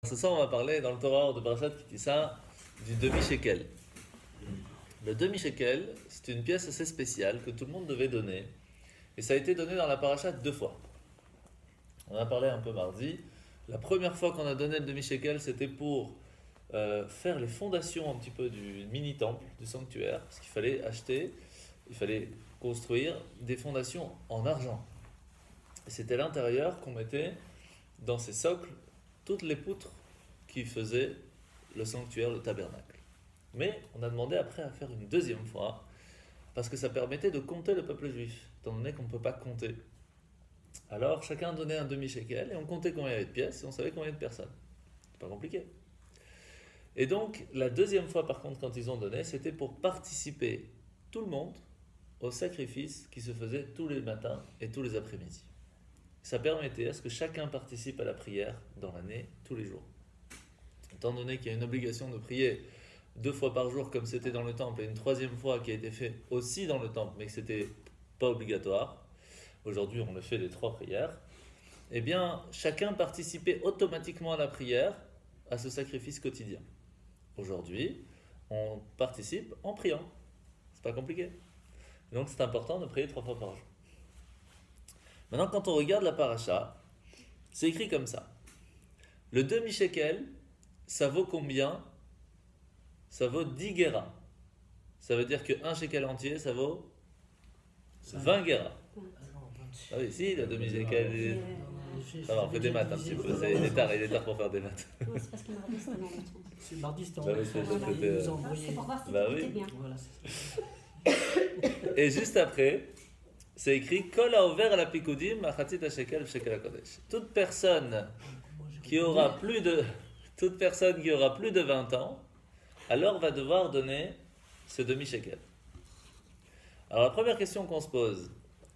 Ce soir, on va parler dans le Torah de Parashat Kitissa du demi-shekel. Le demi-shekel, c'est une pièce assez spéciale que tout le monde devait donner. Et ça a été donné dans la Parashat 2 fois. On en a parlé un peu mardi. La première fois qu'on a donné le demi-shekel, c'était pour faire les fondations un petit peu du mini-temple, du sanctuaire. Parce qu'il fallait acheter, il fallait construire des fondations en argent. Et c'était l'intérieur qu'on mettait dans ces socles toutes les poutres qui faisaient le sanctuaire, le tabernacle. Mais on a demandé après à faire une deuxième fois, parce que ça permettait de compter le peuple juif, étant donné qu'on ne peut pas compter. Alors chacun donnait un demi-shekel, et on comptait combien il y avait de pièces, et on savait combien il y avait de personnes. C'est pas compliqué. Et donc, la deuxième fois, par contre, quand ils ont donné, c'était pour participer, tout le monde, au sacrifice qui se faisait tous les matins et tous les après-midi. Ça permettait à ce que chacun participe à la prière dans l'année, tous les jours. Étant donné qu'il y a une obligation de prier 2 fois par jour, comme c'était dans le temple, et une troisième fois qui a été fait aussi dans le temple, mais que c'était pas obligatoire, aujourd'hui on le fait les 3 prières, eh bien, chacun participait automatiquement à la prière, à ce sacrifice quotidien. Aujourd'hui, on participe en priant. C'est pas compliqué. Donc c'est important de prier 3 fois par jour. Maintenant, quand on regarde la paracha, c'est écrit comme ça. Le demi-shekel, ça vaut combien? Ça vaut 10 guéras. Ça veut dire qu'un shekel entier, ça vaut 20 guéras. Ah oui, si, le demi-shekel... Ça va, on fait des maths un petit peu. Il est tard pour faire des maths. Non, c'est parce que mardi, c'était dans l'autre sens. C'est mardi, c'était en Bah oui, c'est- Voilà, c'était, ils nous ont Ah, envoyé. c'est pour voir si Bah tu oui. étais bien. Voilà, c'est ça. Et juste après, c'est écrit Kol haover ala pikudim achatzit shekel shekel hakodesh. Toute personne qui aura plus de 20 ans, alors va devoir donner ce demi-shekel. Alors la première question qu'on se pose,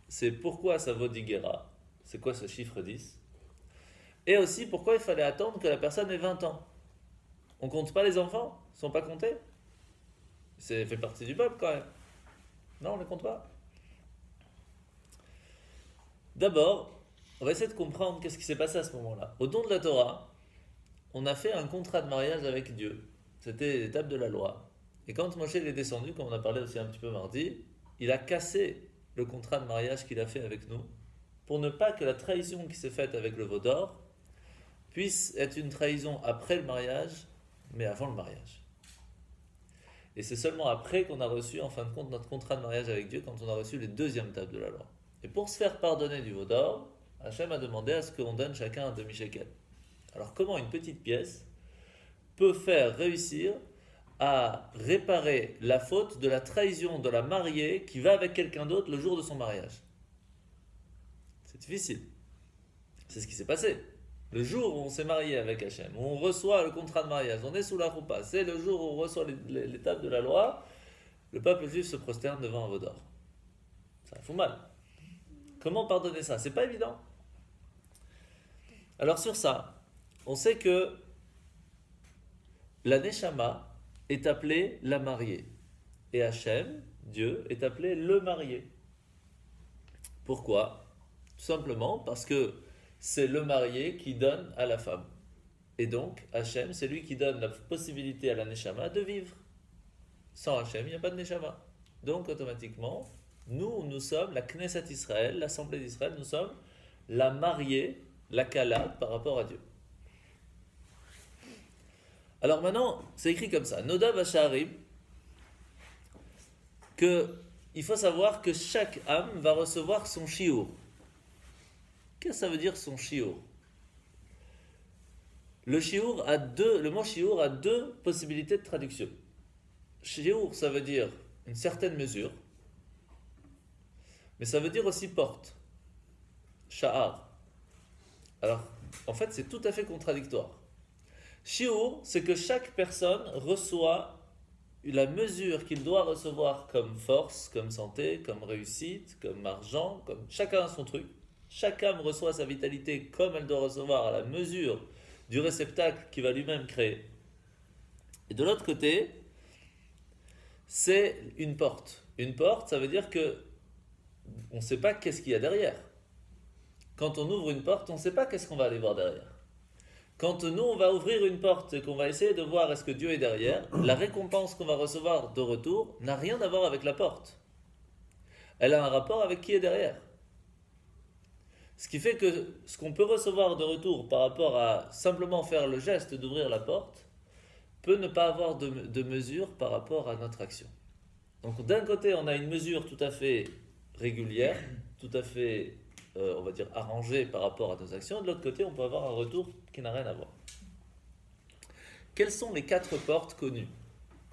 c'est pourquoi ça vaut 10 guéras? C'est quoi ce chiffre 10? Et aussi pourquoi il fallait attendre que la personne ait 20 ans? On compte pas les enfants? Ils sont pas comptés? C'est fait partie du peuple quand même. Non, on ne les compte pas. D'abord, on va essayer de comprendre qu'est-ce qui s'est passé à ce moment-là. Au don de la Torah, on a fait un contrat de mariage avec Dieu. C'était l'étape de la loi. Et quand Moshe est descendu, comme on a parlé aussi un petit peu mardi, il a cassé le contrat de mariage qu'il a fait avec nous pour ne pas que la trahison qui s'est faite avec le veau d'or puisse être une trahison après le mariage, mais avant le mariage. Et c'est seulement après qu'on a reçu, en fin de compte, notre contrat de mariage avec Dieu, quand on a reçu les deuxièmes tables de la loi. Et pour se faire pardonner du veau d'or, Hachem a demandé à ce qu'on donne chacun un demi-shekel. Alors comment une petite pièce peut faire réussir à réparer la faute de la trahison de la mariée qui va avec quelqu'un d'autre le jour de son mariage? C'est difficile. C'est ce qui s'est passé. Le jour où on s'est marié avec Hachem, où on reçoit le contrat de mariage, on est sous la roupa, c'est le jour où on reçoit l'étape de la loi, le peuple juif se prosterne devant un veau d'or. Ça fout mal. Comment pardonner ça? C'est pas évident. Alors sur ça, on sait que la Neshama est appelée la mariée. Et Hachem, Dieu, est appelé le marié. Pourquoi? Tout simplement parce que c'est le marié qui donne à la femme. Et donc, Hachem, c'est lui qui donne la possibilité à la Neshama de vivre. Sans Hachem, il n'y a pas de Neshama. Donc, automatiquement, nous sommes la Knesset Israël, l'Assemblée d'Israël, nous sommes la mariée, la Kala, par rapport à Dieu. Alors maintenant, c'est écrit comme ça, Noda Vacharim, qu'il faut savoir que chaque âme va recevoir son shiur. Qu'est-ce que ça veut dire son shiur? Le mot shiur a 2 possibilités de traduction. Shiur, ça veut dire une certaine mesure, mais ça veut dire aussi porte. Sha'ar. Alors, en fait, c'est tout à fait contradictoire. Shiur, c'est que chaque personne reçoit la mesure qu'il doit recevoir comme force, comme santé, comme réussite, comme argent, comme chacun a son truc. Chaque âme reçoit sa vitalité comme elle doit recevoir à la mesure du réceptacle qu'il va lui-même créer. Et de l'autre côté, c'est une porte. Une porte, ça veut dire que on ne sait pas qu'est-ce qu'il y a derrière. Quand on ouvre une porte, on ne sait pas qu'est-ce qu'on va aller voir derrière. Quand nous, on va ouvrir une porte et qu'on va essayer de voir est-ce que Dieu est derrière, la récompense qu'on va recevoir de retour n'a rien à voir avec la porte. Elle a un rapport avec qui est derrière. Ce qui fait que ce qu'on peut recevoir de retour par rapport à simplement faire le geste d'ouvrir la porte peut ne pas avoir de mesure par rapport à notre action. Donc d'un côté, on a une mesure tout à fait régulière, tout à fait, on va dire, arrangée par rapport à nos actions. De l'autre côté, on peut avoir un retour qui n'a rien à voir. Quelles sont les 4 portes connues?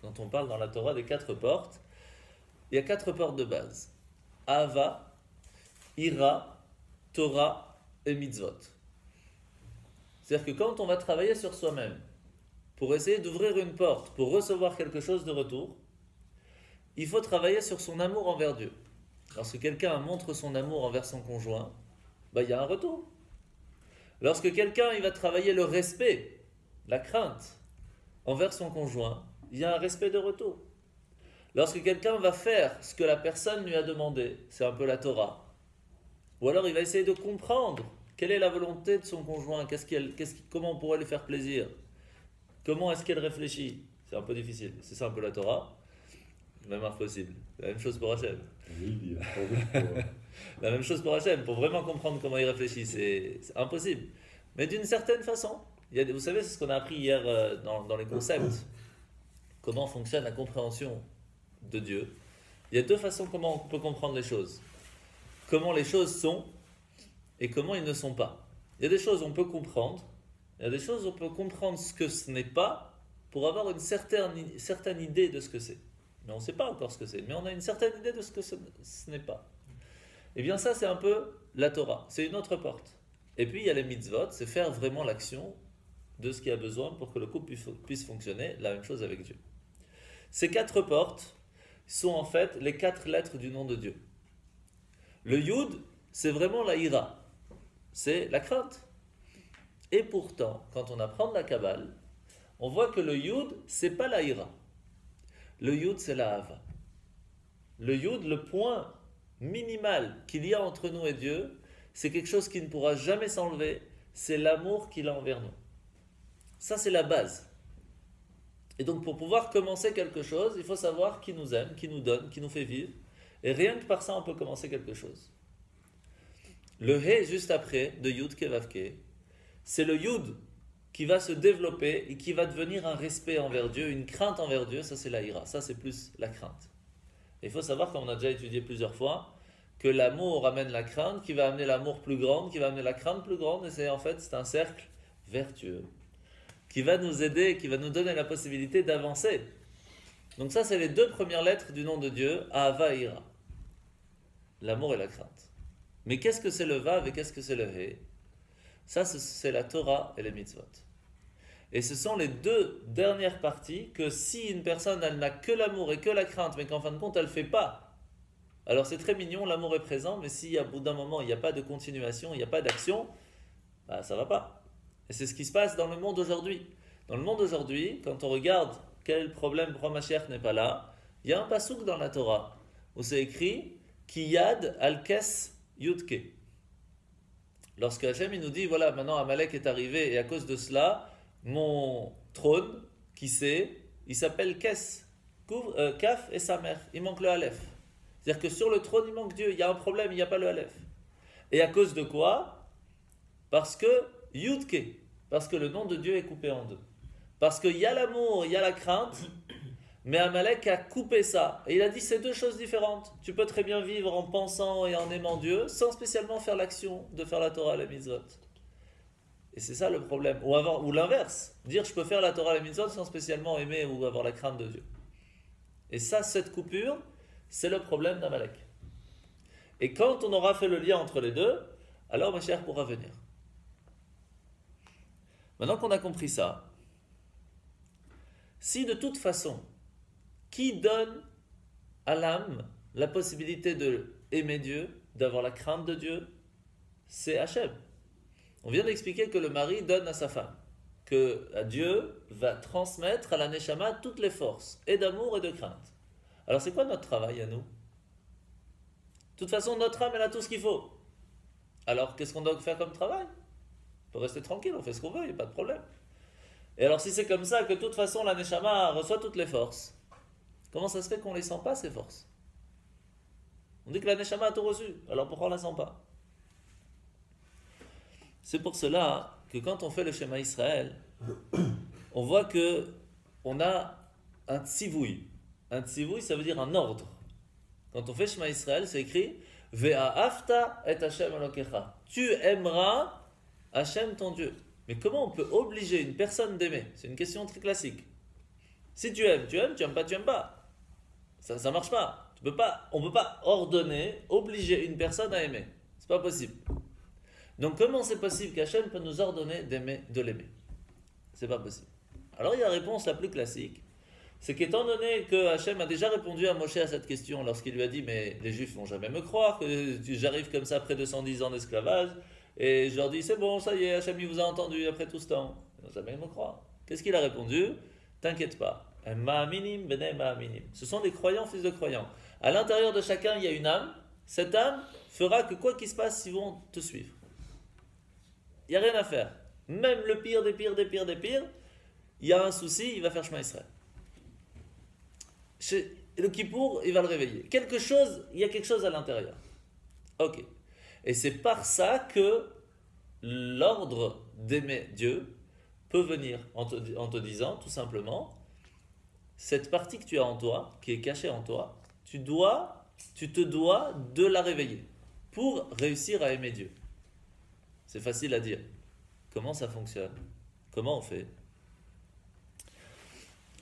Quand on parle dans la Torah des 4 portes, il y a 4 portes de base. Ahava, Ira, Torah et Mitzvot. C'est-à-dire que quand on va travailler sur soi-même, pour essayer d'ouvrir une porte, pour recevoir quelque chose de retour, il faut travailler sur son amour envers Dieu. Lorsque quelqu'un montre son amour envers son conjoint, il y a un retour. Lorsque quelqu'un il va travailler le respect, la crainte envers son conjoint, il y a un respect de retour. Lorsque quelqu'un va faire ce que la personne lui a demandé, c'est un peu la Torah, ou alors il va essayer de comprendre quelle est la volonté de son conjoint, comment on pourrait lui faire plaisir, comment est-ce qu'elle réfléchit. C'est un peu difficile, c'est ça un peu la Torah, même impossible. La même chose pour Hachem. La même chose pour Hachem, pour vraiment comprendre comment il réfléchit, c'est impossible. Mais d'une certaine façon, vous savez, c'est ce qu'on a appris hier dans les concepts, comment fonctionne la compréhension de Dieu. Il y a 2 façons comment on peut comprendre les choses. Comment les choses sont et comment ils ne sont pas. Il y a des choses on peut comprendre, il y a des choses on peut comprendre ce que ce n'est pas pour avoir une certaine idée de ce que c'est. Mais on ne sait pas encore ce que c'est, mais on a une certaine idée de ce que ce n'est pas. Et bien ça, c'est un peu la Torah, c'est une autre porte. Et puis il y a les mitzvot, c'est faire vraiment l'action de ce qu'il y a besoin pour que le couple puisse fonctionner, la même chose avec Dieu. Ces 4 portes sont en fait les 4 lettres du nom de Dieu. Le Yud, c'est vraiment la ira, c'est la crainte. Et pourtant, quand on apprend de la Kabbale, on voit que le Yud, c'est pas la ira. Le Yud, c'est la Hava. Le Yud, le point minimal qu'il y a entre nous et Dieu, c'est quelque chose qui ne pourra jamais s'enlever, c'est l'amour qu'il a envers nous. Ça, c'est la base. Et donc, pour pouvoir commencer quelque chose, il faut savoir qui nous aime, qui nous donne, qui nous fait vivre. Et rien que par ça, on peut commencer quelque chose. Le He, juste après, de Yud Kevavke, c'est le Yud qui va se développer et qui va devenir un respect envers Dieu, une crainte envers Dieu. Ça, c'est la ira. Ça, c'est plus la crainte. Et il faut savoir, comme on a déjà étudié plusieurs fois, que l'amour amène la crainte, qui va amener l'amour plus grande, qui va amener la crainte plus grande. Et c'est un cercle vertueux qui va nous aider, qui va nous donner la possibilité d'avancer. Donc ça, c'est les 2 premières lettres du nom de Dieu, Ahava et Ira. L'amour et la crainte. Mais qu'est-ce que c'est le Vav et qu'est-ce que c'est le He? Ça, c'est la Torah et les mitzvot. Et ce sont les 2 dernières parties que si une personne, elle n'a que l'amour et que la crainte, mais qu'en fin de compte, elle ne fait pas, alors c'est très mignon, l'amour est présent, mais si à bout d'un moment, il n'y a pas de continuation, il n'y a pas d'action, ça ne va pas. Et c'est ce qui se passe dans le monde aujourd'hui. Dans le monde aujourd'hui, quand on regarde quel est le problème, pourquoi Mashiach n'est pas là, il y a un pasouk dans la Torah où c'est écrit Ki yad al-kes yudke. Lorsque Hachem il nous dit voilà, maintenant Amalek est arrivé et à cause de cela, mon trône, qui c'est, il s'appelle Kes, Kaf et sa mère, il manque le Aleph. C'est-à-dire que sur le trône, il manque Dieu, il y a un problème, il n'y a pas le Aleph. Et à cause de quoi? Parce que Yudke, parce que le nom de Dieu est coupé en 2. Parce qu'il y a l'amour, il y a la crainte, mais Amalek a coupé ça. Et il a dit c'est 2 choses différentes. Tu peux très bien vivre en pensant et en aimant Dieu, sans spécialement faire l'action de faire la Torah et la mitzvot. Et c'est ça le problème. Ou l'inverse, dire je peux faire la Torah et la mitzvot sans spécialement aimer ou avoir la crainte de Dieu. Et ça, cette coupure, c'est le problème d'Amalek. Et quand on aura fait le lien entre les 2, alors Mashiach pourra venir. Maintenant qu'on a compris ça, si de toute façon, qui donne à l'âme la possibilité d'aimer Dieu, d'avoir la crainte de Dieu, c'est Hachem. On vient d'expliquer que le mari donne à sa femme, que Dieu va transmettre à la Neshama toutes les forces, et d'amour et de crainte. Alors c'est quoi notre travail à nous? De toute façon, notre âme, elle a tout ce qu'il faut. Alors qu'est-ce qu'on doit faire comme travail? peut rester tranquille, on fait ce qu'on veut, il n'y a pas de problème. Et alors si c'est comme ça que de toute façon la Neshama reçoit toutes les forces, comment ça se fait qu'on ne les sent pas ces forces? On dit que la Neshama a tout reçu, alors pourquoi on ne la sent pas? C'est pour cela que quand on fait le schéma Israël, on voit que on a un tzivouï. Un tzivouï, ça veut dire un ordre. Quand on fait Shema Israël, c'est écrit Ve'ahavta et Hashem Elokecha. Tu aimeras Hashem ton Dieu. Mais comment on peut obliger une personne d'aimer? C'est une question très classique. Si tu aimes, tu aimes, tu n'aimes pas, tu n'aimes pas. Ça ne marche pas. On ne peut pas ordonner, obliger une personne à aimer. C'est pas possible. Donc comment c'est possible qu'Hachem peut nous ordonner d'aimer, de l'aimer? C'est pas possible. Alors il y a la réponse la plus classique. C'est qu'étant donné que Hachem a déjà répondu à Moshe à cette question lorsqu'il lui a dit mais les Juifs vont jamais me croire que j'arrive comme ça après 210 ans d'esclavage et je leur dis c'est bon, ça y est, Hachem il vous a entendu après tout ce temps. Ils vont jamais me croire. Qu'est-ce qu'il a répondu? T'inquiète pas. Ma'aminim bene ma'aminim. Ce sont des croyants, fils de croyants. À l'intérieur de chacun, il y a une âme. Cette âme fera que quoi qu'il se passe, ils vont te suivre. Il n'y a rien à faire. Même le pire des pires des pires des pires, il y a un souci, il va faire Shema Israël. Le Kippour, il va le réveiller. Il y a quelque chose à l'intérieur. Ok. Et c'est par ça que l'ordre d'aimer Dieu peut venir en te disant tout simplement, cette partie que tu as en toi, qui est cachée en toi, tu te dois de la réveiller pour réussir à aimer Dieu. C'est facile à dire. Comment ça fonctionne? Comment on fait?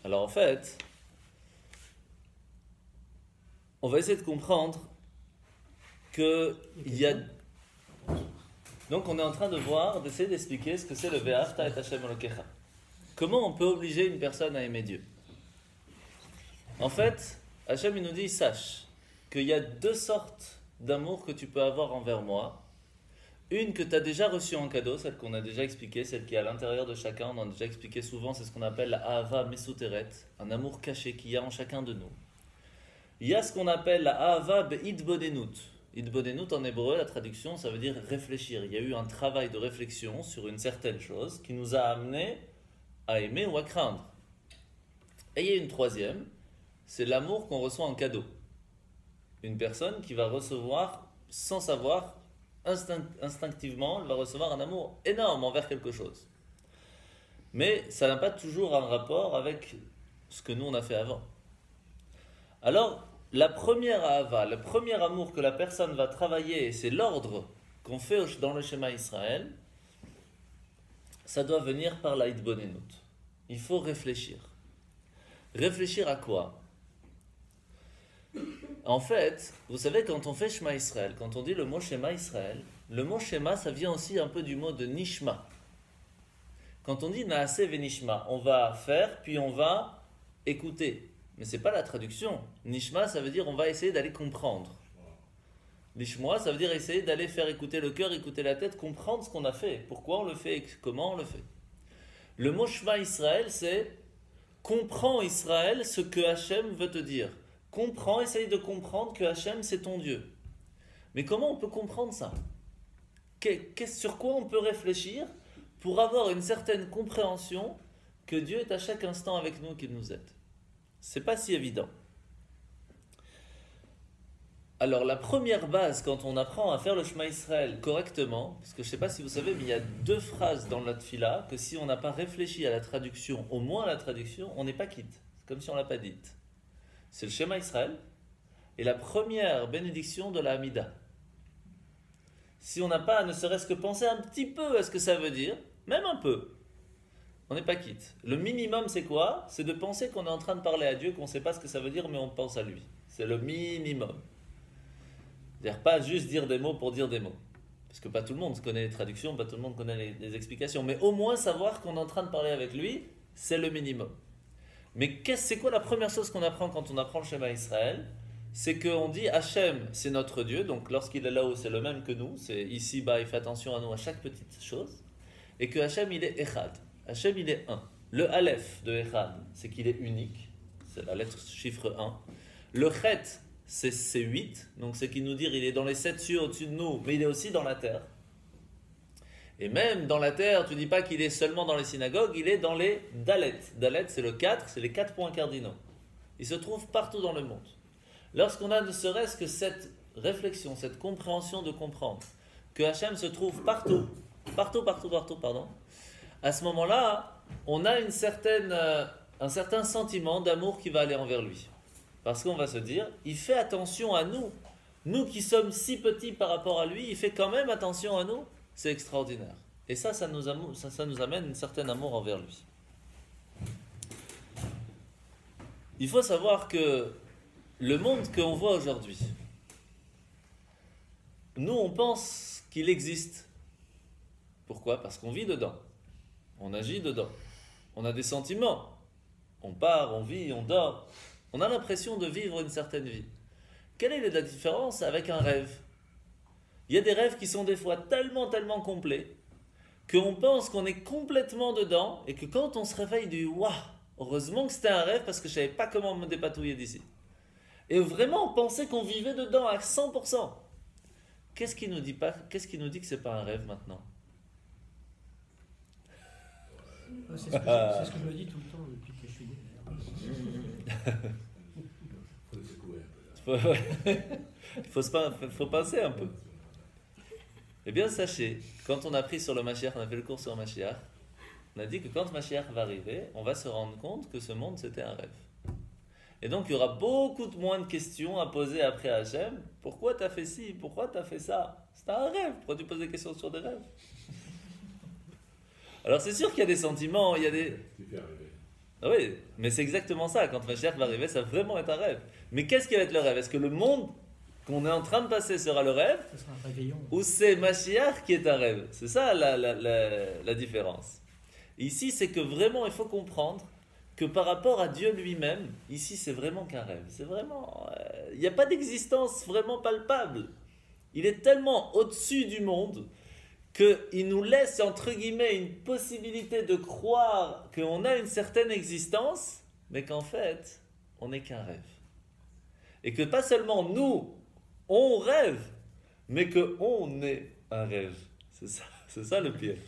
Alors en fait, on va essayer de comprendre qu'il y a... Donc on est en train d'essayer d'expliquer ce que c'est le Ve'ahavta et Hashem Elokecha. Comment on peut obliger une personne à aimer Dieu? En fait, Hashem il nous dit, sache qu'il y a deux sortes d'amour que tu peux avoir envers moi. Une que tu as déjà reçue en cadeau, celle qu'on a déjà expliquée, celle qui est à l'intérieur de chacun, on en a déjà expliqué souvent, c'est ce qu'on appelle la Ahava Mesuteret, un amour caché qu'il y a en chacun de nous. Il y a ce qu'on appelle la Ahava Be'idbonenut. Idbonenut en hébreu, la traduction, ça veut dire réfléchir. Il y a eu un travail de réflexion sur une certaine chose qui nous a amené à aimer ou à craindre. Et il y a une troisième, c'est l'amour qu'on reçoit en cadeau. Une personne qui va recevoir, sans savoir, instinctivement, elle va recevoir un amour énorme envers quelque chose. Mais ça n'a pas toujours un rapport avec ce que nous on a fait avant. Alors, la première ahava, le premier amour que la personne va travailler, et c'est l'ordre qu'on fait dans le schéma Israël, ça doit venir par la Idbonenut. Il faut réfléchir. Réfléchir à quoi? En fait, vous savez, quand on fait Shema Israël, quand on dit le mot Shema Israël, le mot Shema, ça vient aussi un peu du mot de Nishma. Quand on dit Naase Venishma, on va faire, puis on va écouter. Mais ce n'est pas la traduction. Nishma, ça veut dire on va essayer d'aller comprendre. Nishma, ça veut dire essayer d'aller faire écouter le cœur, écouter la tête, comprendre ce qu'on a fait, pourquoi on le fait et comment on le fait. Le mot Shema Israël, c'est comprends Israël ce que Hachem veut te dire. Comprends, essaye de comprendre que Hachem c'est ton Dieu. Mais comment on peut comprendre ça? Sur quoi on peut réfléchir pour avoir une certaine compréhension que Dieu est à chaque instant avec nous, qu'il nous aide? C'est pas si évident. Alors la première base quand on apprend à faire le Shema Israël correctement, parce que je ne sais pas si vous savez, mais il y a deux phrases dans la tfila que si on n'a pas réfléchi à la traduction, au moins à la traduction, on n'est pas quitte. C'est comme si on ne l'a pas dite. C'est le Shema Israël et la première bénédiction de la Hamida. Si on n'a pas ne serait-ce que pensé un petit peu à ce que ça veut dire, même un peu, on n'est pas quitte. Le minimum c'est quoi? C'est de penser qu'on est en train de parler à Dieu, qu'on ne sait pas ce que ça veut dire, mais on pense à lui. C'est le minimum. C'est-à-dire pas juste dire des mots pour dire des mots. Parce que pas tout le monde connaît les traductions, pas tout le monde connaît les explications. Mais au moins savoir qu'on est en train de parler avec lui, c'est le minimum. Mais c'est quoi la première chose qu'on apprend quand on apprend le Shema Israël? C'est qu'on dit Hachem, c'est notre Dieu. Donc lorsqu'il est là-haut, c'est le même que nous. C'est ici-bas, il fait attention à nous à chaque petite chose. Et que Hachem, il est Echad. Hachem, il est un. Le Aleph de Echad, c'est qu'il est unique. C'est la lettre chiffre 1. Le Chet, c'est 8. Donc c'est qu'il nous dit il est dans les 7 cieux au-dessus de nous, mais il est aussi dans la terre. Et même dans la terre, tu dis pas qu'il est seulement dans les synagogues, il est dans les Dalet. Dalet, c'est le 4, c'est les 4 points cardinaux. Il se trouve partout dans le monde. Lorsqu'on a ne serait-ce que cette réflexion, cette compréhension de comprendre que Hachem se trouve partout, pardon, à ce moment-là, on a un certain sentiment d'amour qui va aller envers lui. Parce qu'on va se dire, il fait attention à nous. Nous qui sommes si petits par rapport à lui, il fait quand même attention à nous. C'est extraordinaire. Et ça nous amène un certain amour envers lui. Il faut savoir que le monde qu'on voit aujourd'hui, nous on pense qu'il existe. Pourquoi? Parce qu'on vit dedans. On agit dedans. On a des sentiments. On part, on vit, on dort. On a l'impression de vivre une certaine vie. Quelle est la différence avec un rêve? Il y a des rêves qui sont des fois tellement complets qu'on pense qu'on est complètement dedans et que quand on se réveille du waouh, heureusement que c'était un rêve parce que je ne savais pas comment me dépatouiller d'ici. Et vraiment penser qu'on vivait dedans à 100%. Qu'est-ce qui nous dit que ce n'est pas un rêve maintenant? C'est ce que je me dis tout le temps depuis que je suis né. Il faut penser un peu. Eh bien, sachez, quand on a pris sur le Mashiach, on a fait le cours sur Mashiach, on a dit que quand Mashiach va arriver, on va se rendre compte que ce monde, c'était un rêve. Et donc, il y aura beaucoup moins de questions à poser après à Hachem. Pourquoi tu as fait ci? Pourquoi tu as fait ça? C'était un rêve. Pourquoi tu poses des questions sur des rêves? Alors, c'est sûr qu'il y a des sentiments, il y a des... Ah oui, mais c'est exactement ça. Quand Mashiach va arriver, ça va vraiment être un rêve. Mais qu'est-ce qui va être le rêve? Est-ce que le monde qu'on est en train de passer sera le rêve? Ce sera un réveillon. Ou c'est Mashiach qui est un rêve? C'est ça la différence. Ici, c'est que vraiment, il faut comprendre que par rapport à Dieu lui-même, ici, c'est vraiment qu'un rêve. C'est vraiment... il n'y a pas d'existence vraiment palpable. Il est tellement au-dessus du monde qu'il nous laisse, entre guillemets, une possibilité de croire qu'on a une certaine existence, mais qu'en fait, on n'est qu'un rêve. Et que pas seulement nous, on rêve, mais qu'on est un rêve. C'est ça le pire.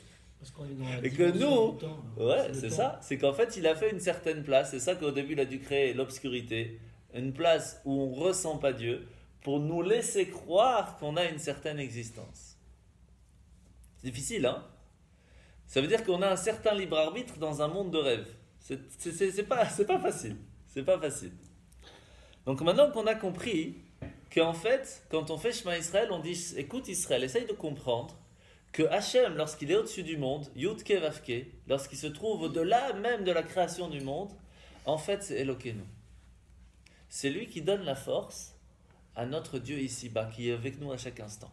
Parce qu'on est dans la et que nous, du temps, ouais, c'est ça. C'est qu'en fait, il a fait une certaine place. C'est ça qu'au début, il a dû créer l'obscurité. Une place où on ne ressent pas Dieu pour nous laisser croire qu'on a une certaine existence. C'est difficile, hein? Ça veut dire qu'on a un certain libre arbitre dans un monde de rêve. C'est pas facile. C'est pas facile. Donc maintenant qu'on a compris qu'en fait, quand on fait Shema Israël, on dit, écoute Israël, essaye de comprendre que Hachem, lorsqu'il est au-dessus du monde, Yud Ke Vav Ke, lorsqu'il se trouve au-delà même de la création du monde, en fait, c'est Elokeinu. C'est lui qui donne la force à notre Dieu ici-bas, qui est avec nous à chaque instant.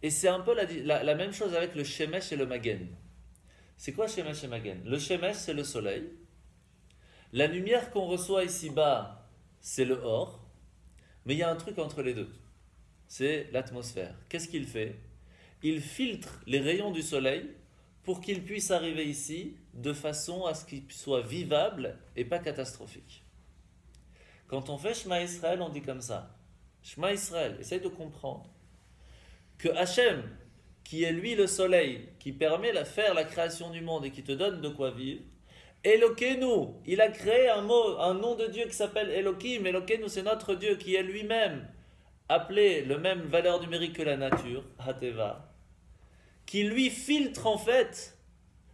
Et c'est un peu la même chose avec le Shemesh et le Magen. C'est quoi Shemesh et Magen? Le Shemesh, c'est le soleil. La lumière qu'on reçoit ici-bas, c'est le or. Mais il y a un truc entre les deux. C'est l'atmosphère. Qu'est-ce qu'il fait? Il filtre les rayons du soleil pour qu'ils puissent arriver ici de façon à ce qu'ils soient vivables et pas catastrophiques. Quand on fait Shema Israël, on dit comme ça. Shema Israël, essaye de comprendre que Hachem, qui est lui le soleil, qui permet de faire la création du monde et qui te donne de quoi vivre, Elokeinu, il a créé un nom de Dieu qui s'appelle Elohim. Elokeinu, c'est notre Dieu qui est lui-même appelé le même valeur numérique que la nature, Hateva, qui lui filtre en fait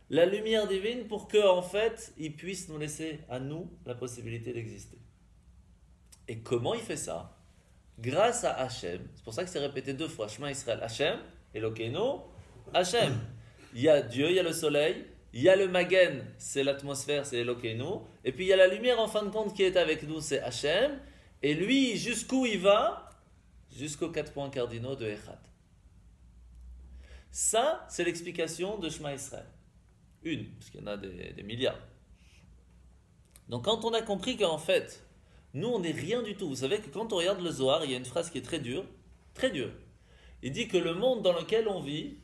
la lumière divine pour que en fait il puisse nous laisser à nous la possibilité d'exister. Et comment il fait ça? Grâce à Hachem. C'est pour ça que c'est répété 2 fois. Shema Israël, Hachem, Elokeinu, Hachem. Il y a Dieu, il y a le soleil, il y a le Magen, c'est l'atmosphère, c'est Elokeinu. Et puis il y a la lumière en fin de compte qui est avec nous, c'est Hachem. Et lui, jusqu'où il va? Jusqu'aux 4 points cardinaux de Echad. Ça, c'est l'explication de Shema Israël. Une, parce qu'il y en a des milliards. Donc quand on a compris qu'en fait, nous, on n'est rien du tout. Vous savez que quand on regarde le Zohar, il y a une phrase qui est très dure. Très dure. Il dit que le monde dans lequel on vit,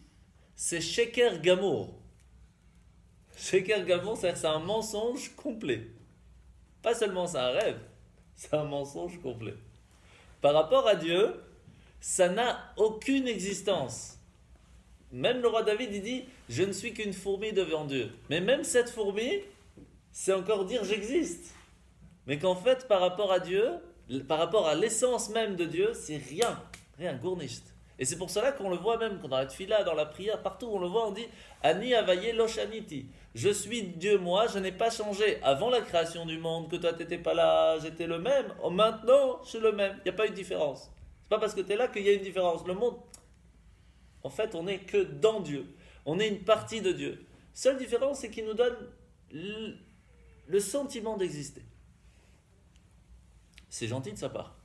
c'est Sheker Gamour. Sheker Gamour, c'est-à-dire c'est un mensonge complet. Pas seulement c'est un rêve, c'est un mensonge complet. Par rapport à Dieu, ça n'a aucune existence. Même le roi David, il dit, je ne suis qu'une fourmi devant Dieu. Mais même cette fourmi, c'est encore dire j'existe. Mais qu'en fait, par rapport à Dieu, par rapport à l'essence même de Dieu, c'est rien, gournisht. Et c'est pour cela qu'on le voit même dans la tfila, dans la prière, partout où on le voit, on dit Ani avaye loshaniti. Je suis Dieu, moi, je n'ai pas changé. Avant la création du monde, que toi tu n'étais pas là, j'étais le même. Oh, maintenant, je suis le même. Il n'y a pas eu de différence. C'est pas parce que tu es là qu'il y a une différence. Le monde, en fait, on n'est que dans Dieu. On est une partie de Dieu. Seule différence, c'est qu'il nous donne le sentiment d'exister. C'est gentil de sa part.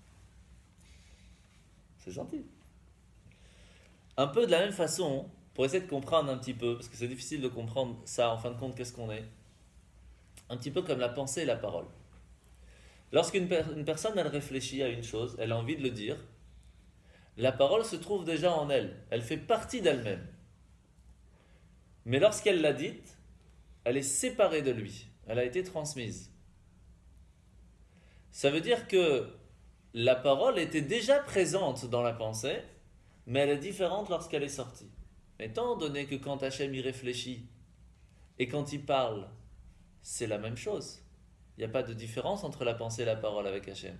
C'est gentil. Un peu de la même façon, pour essayer de comprendre un petit peu, parce que c'est difficile de comprendre ça, en fin de compte, qu'est-ce qu'on est. Un petit peu comme la pensée et la parole. Lorsqu'une personne, elle réfléchit à une chose, elle a envie de le dire, la parole se trouve déjà en elle. Elle fait partie d'elle-même. Mais lorsqu'elle l'a dite, elle est séparée de lui. Elle a été transmise. Ça veut dire que la parole était déjà présente dans la pensée, mais elle est différente lorsqu'elle est sortie. Étant donné que quand Hachem y réfléchit et quand il parle, c'est la même chose. Il n'y a pas de différence entre la pensée et la parole avec Hachem.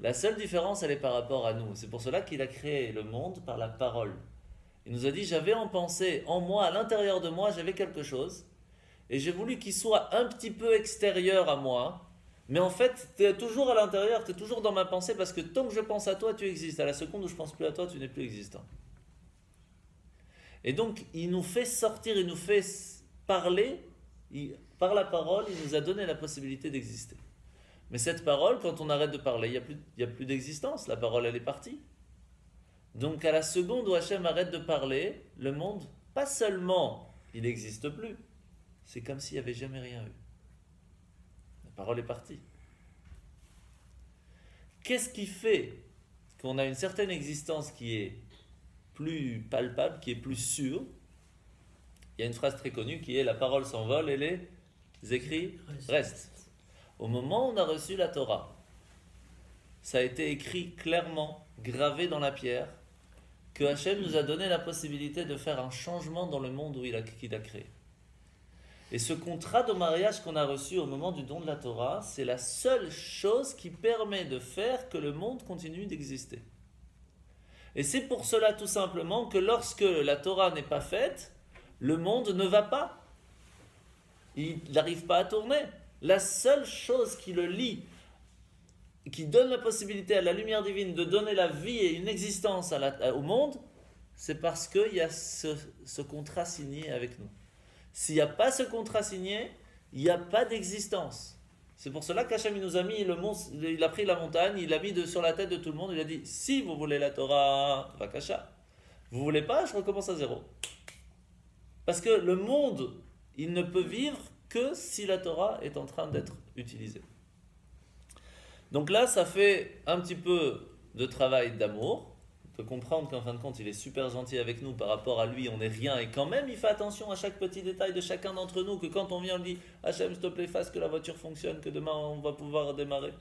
La seule différence, elle est par rapport à nous. C'est pour cela qu'il a créé le monde par la parole. Il nous a dit, j'avais en pensée, en moi, à l'intérieur de moi, j'avais quelque chose, et j'ai voulu qu'il soit un petit peu extérieur à moi, mais en fait, tu es toujours à l'intérieur, tu es toujours dans ma pensée, parce que tant que je pense à toi, tu existes. À la seconde où je ne pense plus à toi, tu n'es plus existant. Et donc, il nous fait sortir, il nous fait parler, par la parole, il nous a donné la possibilité d'exister. Mais cette parole, quand on arrête de parler, il n'y a plus d'existence, la parole, elle est partie. Donc, à la seconde où Hachem arrête de parler, le monde, pas seulement, il n'existe plus, c'est comme s'il n'y avait jamais rien eu. La parole est partie. Qu'est-ce qui fait qu'on a une certaine existence qui est plus palpable, qui est plus sûre? Il y a une phrase très connue qui est « La parole s'envole et les écrits restent ». Au moment où on a reçu la Torah, ça a été écrit clairement, gravé dans la pierre, que Hachem nous a donné la possibilité de faire un changement dans le monde qu'il a créé. Et ce contrat de mariage qu'on a reçu au moment du don de la Torah, c'est la seule chose qui permet de faire que le monde continue d'exister. Et c'est pour cela tout simplement que lorsque la Torah n'est pas faite, le monde ne va pas. Il n'arrive pas à tourner. La seule chose qui le lie, qui donne la possibilité à la lumière divine de donner la vie et une existence au monde, c'est parce qu'il y a ce contrat signé avec nous. S'il n'y a pas ce contrat signé, il n'y a pas d'existence. C'est pour cela qu'Hachem nous a mis il a pris la montagne, il l'a mis sur la tête de tout le monde, il a dit, si vous voulez la Torah, Vakasha. Vous ne voulez pas, je recommence à zéro. Parce que le monde, il ne peut vivre que si la Torah est en train d'être utilisée. Donc là, ça fait un petit peu de travail d'amour, de comprendre qu'en fin de compte, il est super gentil avec nous par rapport à lui, on n'est rien, et quand même, il fait attention à chaque petit détail de chacun d'entre nous, que quand on vient, on lui dit « Hachem, s'il te plaît, fasse que la voiture fonctionne, que demain, on va pouvoir démarrer. »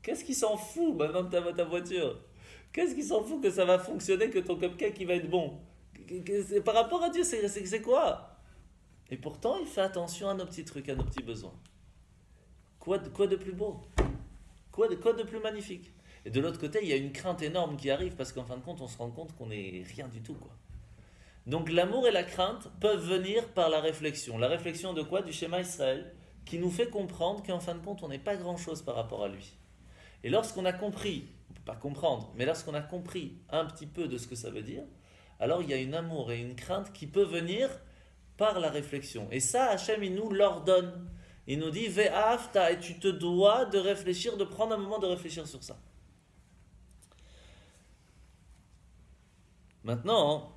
Qu'est-ce qu'il s'en fout maintenant de ta voiture? Qu'est-ce qu'il s'en fout que ça va fonctionner, que ton cupcake, il va être bon? Par rapport à Dieu, c'est quoi? Et pourtant, il fait attention à nos petits trucs, à nos petits besoins. Quoi de plus beau? Quoi de plus magnifique? Et de l'autre côté, il y a une crainte énorme qui arrive parce qu'en fin de compte, on se rend compte qu'on n'est rien du tout, quoi. Donc l'amour et la crainte peuvent venir par la réflexion. La réflexion de quoi? Du schéma Israël, qui nous fait comprendre qu'en fin de compte, on n'est pas grand-chose par rapport à lui. Et lorsqu'on a compris, on ne peut pas comprendre, mais lorsqu'on a compris un petit peu de ce que ça veut dire, alors il y a une amour et une crainte qui peut venir par la réflexion. Et ça, Hachem, il nous l'ordonne. Il nous dit, Ve'afta, et tu te dois de réfléchir, de prendre un moment de réfléchir sur ça. Maintenant,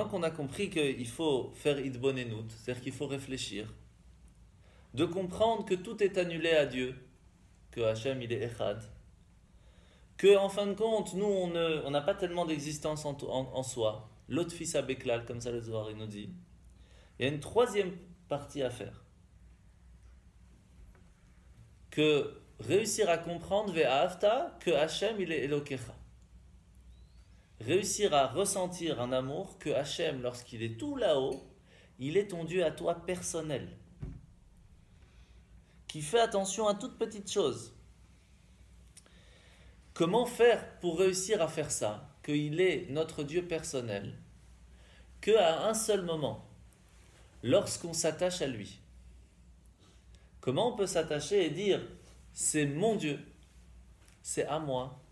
qu'on a compris qu'il faut faire idbonenut, c'est-à-dire qu'il faut réfléchir, de comprendre que tout est annulé à Dieu, que Hachem il est Echad, que en fin de compte, nous on n'a pas tellement d'existence en soi, l'autre fils à Beklal, comme ça le Zohar il nous dit. Il y a une troisième partie à faire. que réussir à comprendre Ve'ahavta que Hachem il est Elokecha. Réussir à ressentir un amour que Hachem, lorsqu'il est tout là-haut, il est ton Dieu à toi personnel, qui fait attention à toutes petites choses. Comment faire pour réussir à faire ça, qu'il est notre Dieu personnel, qu'à un seul moment, lorsqu'on s'attache à lui? Comment on peut s'attacher et dire c'est mon Dieu, c'est à moi,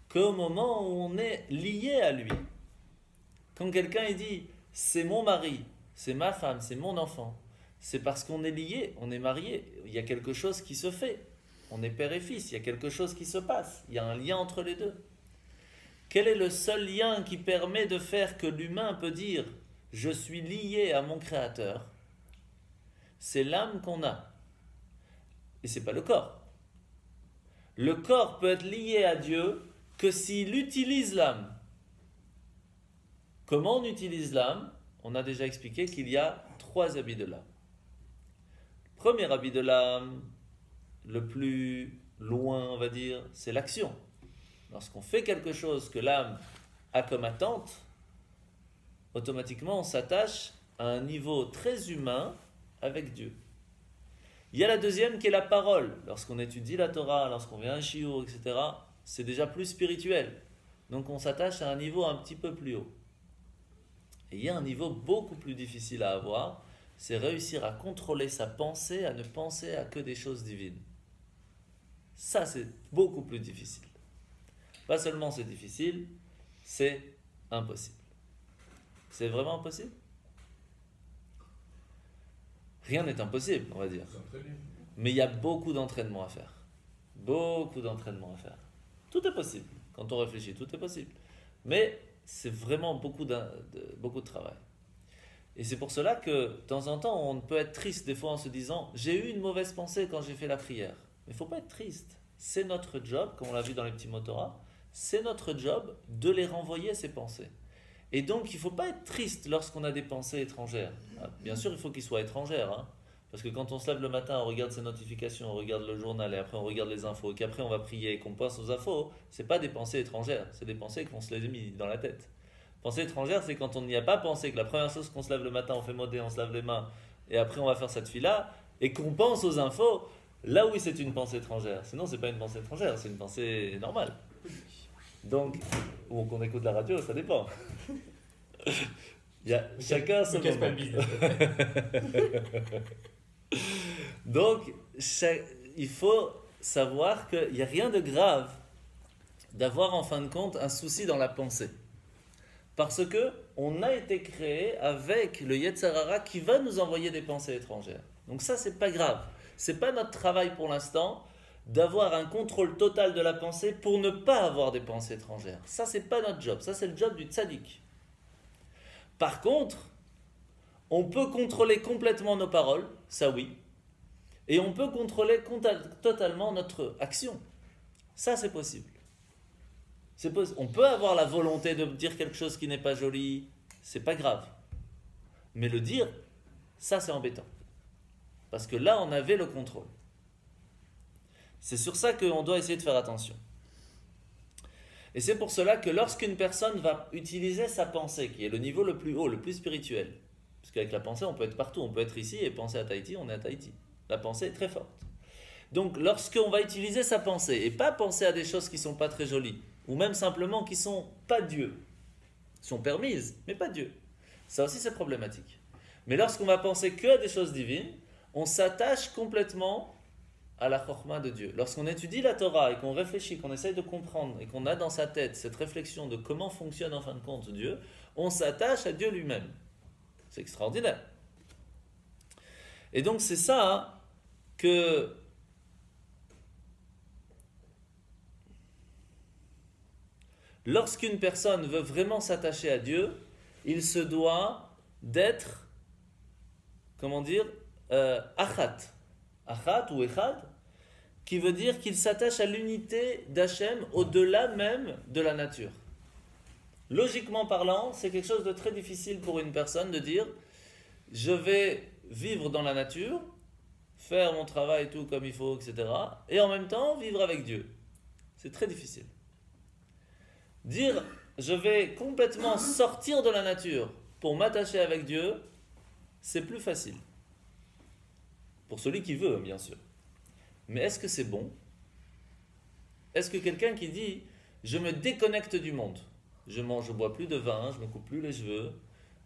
qu'au moment où on est lié à lui? Quand quelqu'un il dit c'est mon mari, c'est ma femme, c'est mon enfant, c'est parce qu'on est lié, on est marié, il y a quelque chose qui se fait, on est père et fils, il y a quelque chose qui se passe, il y a un lien entre les deux. Quel est le seul lien qui permet de faire que l'humain peut dire je suis lié à mon Créateur? C'est l'âme qu'on a. Et ce n'est pas le corps. Le corps peut être lié à Dieu que s'il utilise l'âme. Comment on utilise l'âme? On a déjà expliqué qu'il y a 3 habits de l'âme. Le premier habit de l'âme, le plus loin, on va dire, c'est l'action. Lorsqu'on fait quelque chose que l'âme a comme attente, automatiquement on s'attache à un niveau très humain avec Dieu. Il y a la deuxième qui est la parole. Lorsqu'on étudie la Torah, lorsqu'on vient à un shiur, etc., c'est déjà plus spirituel. Donc on s'attache à un niveau un petit peu plus haut. Et il y a un niveau beaucoup plus difficile à avoir, c'est réussir à contrôler sa pensée, à ne penser à que des choses divines. Ça, c'est beaucoup plus difficile. Pas seulement c'est difficile, c'est impossible. C'est vraiment impossible? Rien n'est impossible, on va dire. Mais il y a beaucoup d'entraînement à faire. Beaucoup d'entraînement à faire. Tout est possible. Quand on réfléchit, tout est possible. Mais c'est vraiment beaucoup de travail. Et c'est pour cela que, de temps en temps, on peut être triste des fois en se disant « J'ai eu une mauvaise pensée quand j'ai fait la prière ». Mais il ne faut pas être triste. C'est notre job, comme on l'a vu dans les petits mots Torah, c'est notre job de les renvoyer, ces pensées. Et donc, il ne faut pas être triste lorsqu'on a des pensées étrangères. Bien sûr, il faut qu'ils soient étrangères. Hein, parce que quand on se lève le matin, on regarde ses notifications, on regarde le journal, et après on regarde les infos, et qu'après on va prier et qu'on pense aux infos, ce n'est pas des pensées étrangères, c'est des pensées qu'on se les a mis dans la tête. Pensée étrangère, c'est quand on n'y a pas pensé, que la première chose qu'on se lève le matin, on fait modé, on se lave les mains, et après on va faire cette file-là, et qu'on pense aux infos, là oui c'est une pensée étrangère. Sinon, ce n'est pas une pensée étrangère, c'est une pensée normale. Donc, ou qu'on écoute la radio, ça dépend. Il y a chacun son moment. Donc, il faut savoir qu'il n'y a rien de grave d'avoir en fin de compte un souci dans la pensée. Parce que on a été créé avec le Yetzer Hara qui va nous envoyer des pensées étrangères. Donc ça, c'est pas grave. C'est pas notre travail pour l'instant d'avoir un contrôle total de la pensée pour ne pas avoir des pensées étrangères. Ça, c'est pas notre job. Ça, c'est le job du tzaddik. Par contre, on peut contrôler complètement nos paroles, ça oui, et on peut contrôler totalement notre action. Ça, c'est possible. On peut avoir la volonté de dire quelque chose qui n'est pas joli, c'est pas grave. Mais le dire, ça c'est embêtant. Parce que là, on avait le contrôle. C'est sur ça qu'on doit essayer de faire attention. Et c'est pour cela que lorsqu'une personne va utiliser sa pensée, qui est le niveau le plus haut, le plus spirituel, parce qu'avec la pensée, on peut être partout, on peut être ici et penser à Tahiti, on est à Tahiti. La pensée est très forte. Donc, lorsqu'on va utiliser sa pensée et pas penser à des choses qui ne sont pas très jolies, ou même simplement qui ne sont pas Dieu, sont permises, mais pas Dieu, ça aussi c'est problématique. Mais lorsqu'on va penser que à des choses divines, on s'attache complètement à la chorma de Dieu. Lorsqu'on étudie la Torah et qu'on réfléchit, qu'on essaye de comprendre et qu'on a dans sa tête cette réflexion de comment fonctionne en fin de compte Dieu, on s'attache à Dieu lui-même. C'est extraordinaire. Et donc c'est ça que lorsqu'une personne veut vraiment s'attacher à Dieu, il se doit d'être, comment dire, achat. Achat ou echad, qui veut dire qu'il s'attache à l'unité d'Hachem au-delà même de la nature. Logiquement parlant, c'est quelque chose de très difficile pour une personne de dire « je vais vivre dans la nature, faire mon travail tout comme il faut, etc. Et en même temps, vivre avec Dieu. C'est très difficile. Dire, je vais complètement sortir de la nature pour m'attacher avec Dieu, c'est plus facile. Pour celui qui veut, bien sûr. Mais est-ce que c'est bon? Est-ce que quelqu'un qui dit, je me déconnecte du monde, je bois plus de vin, je me coupe plus les cheveux,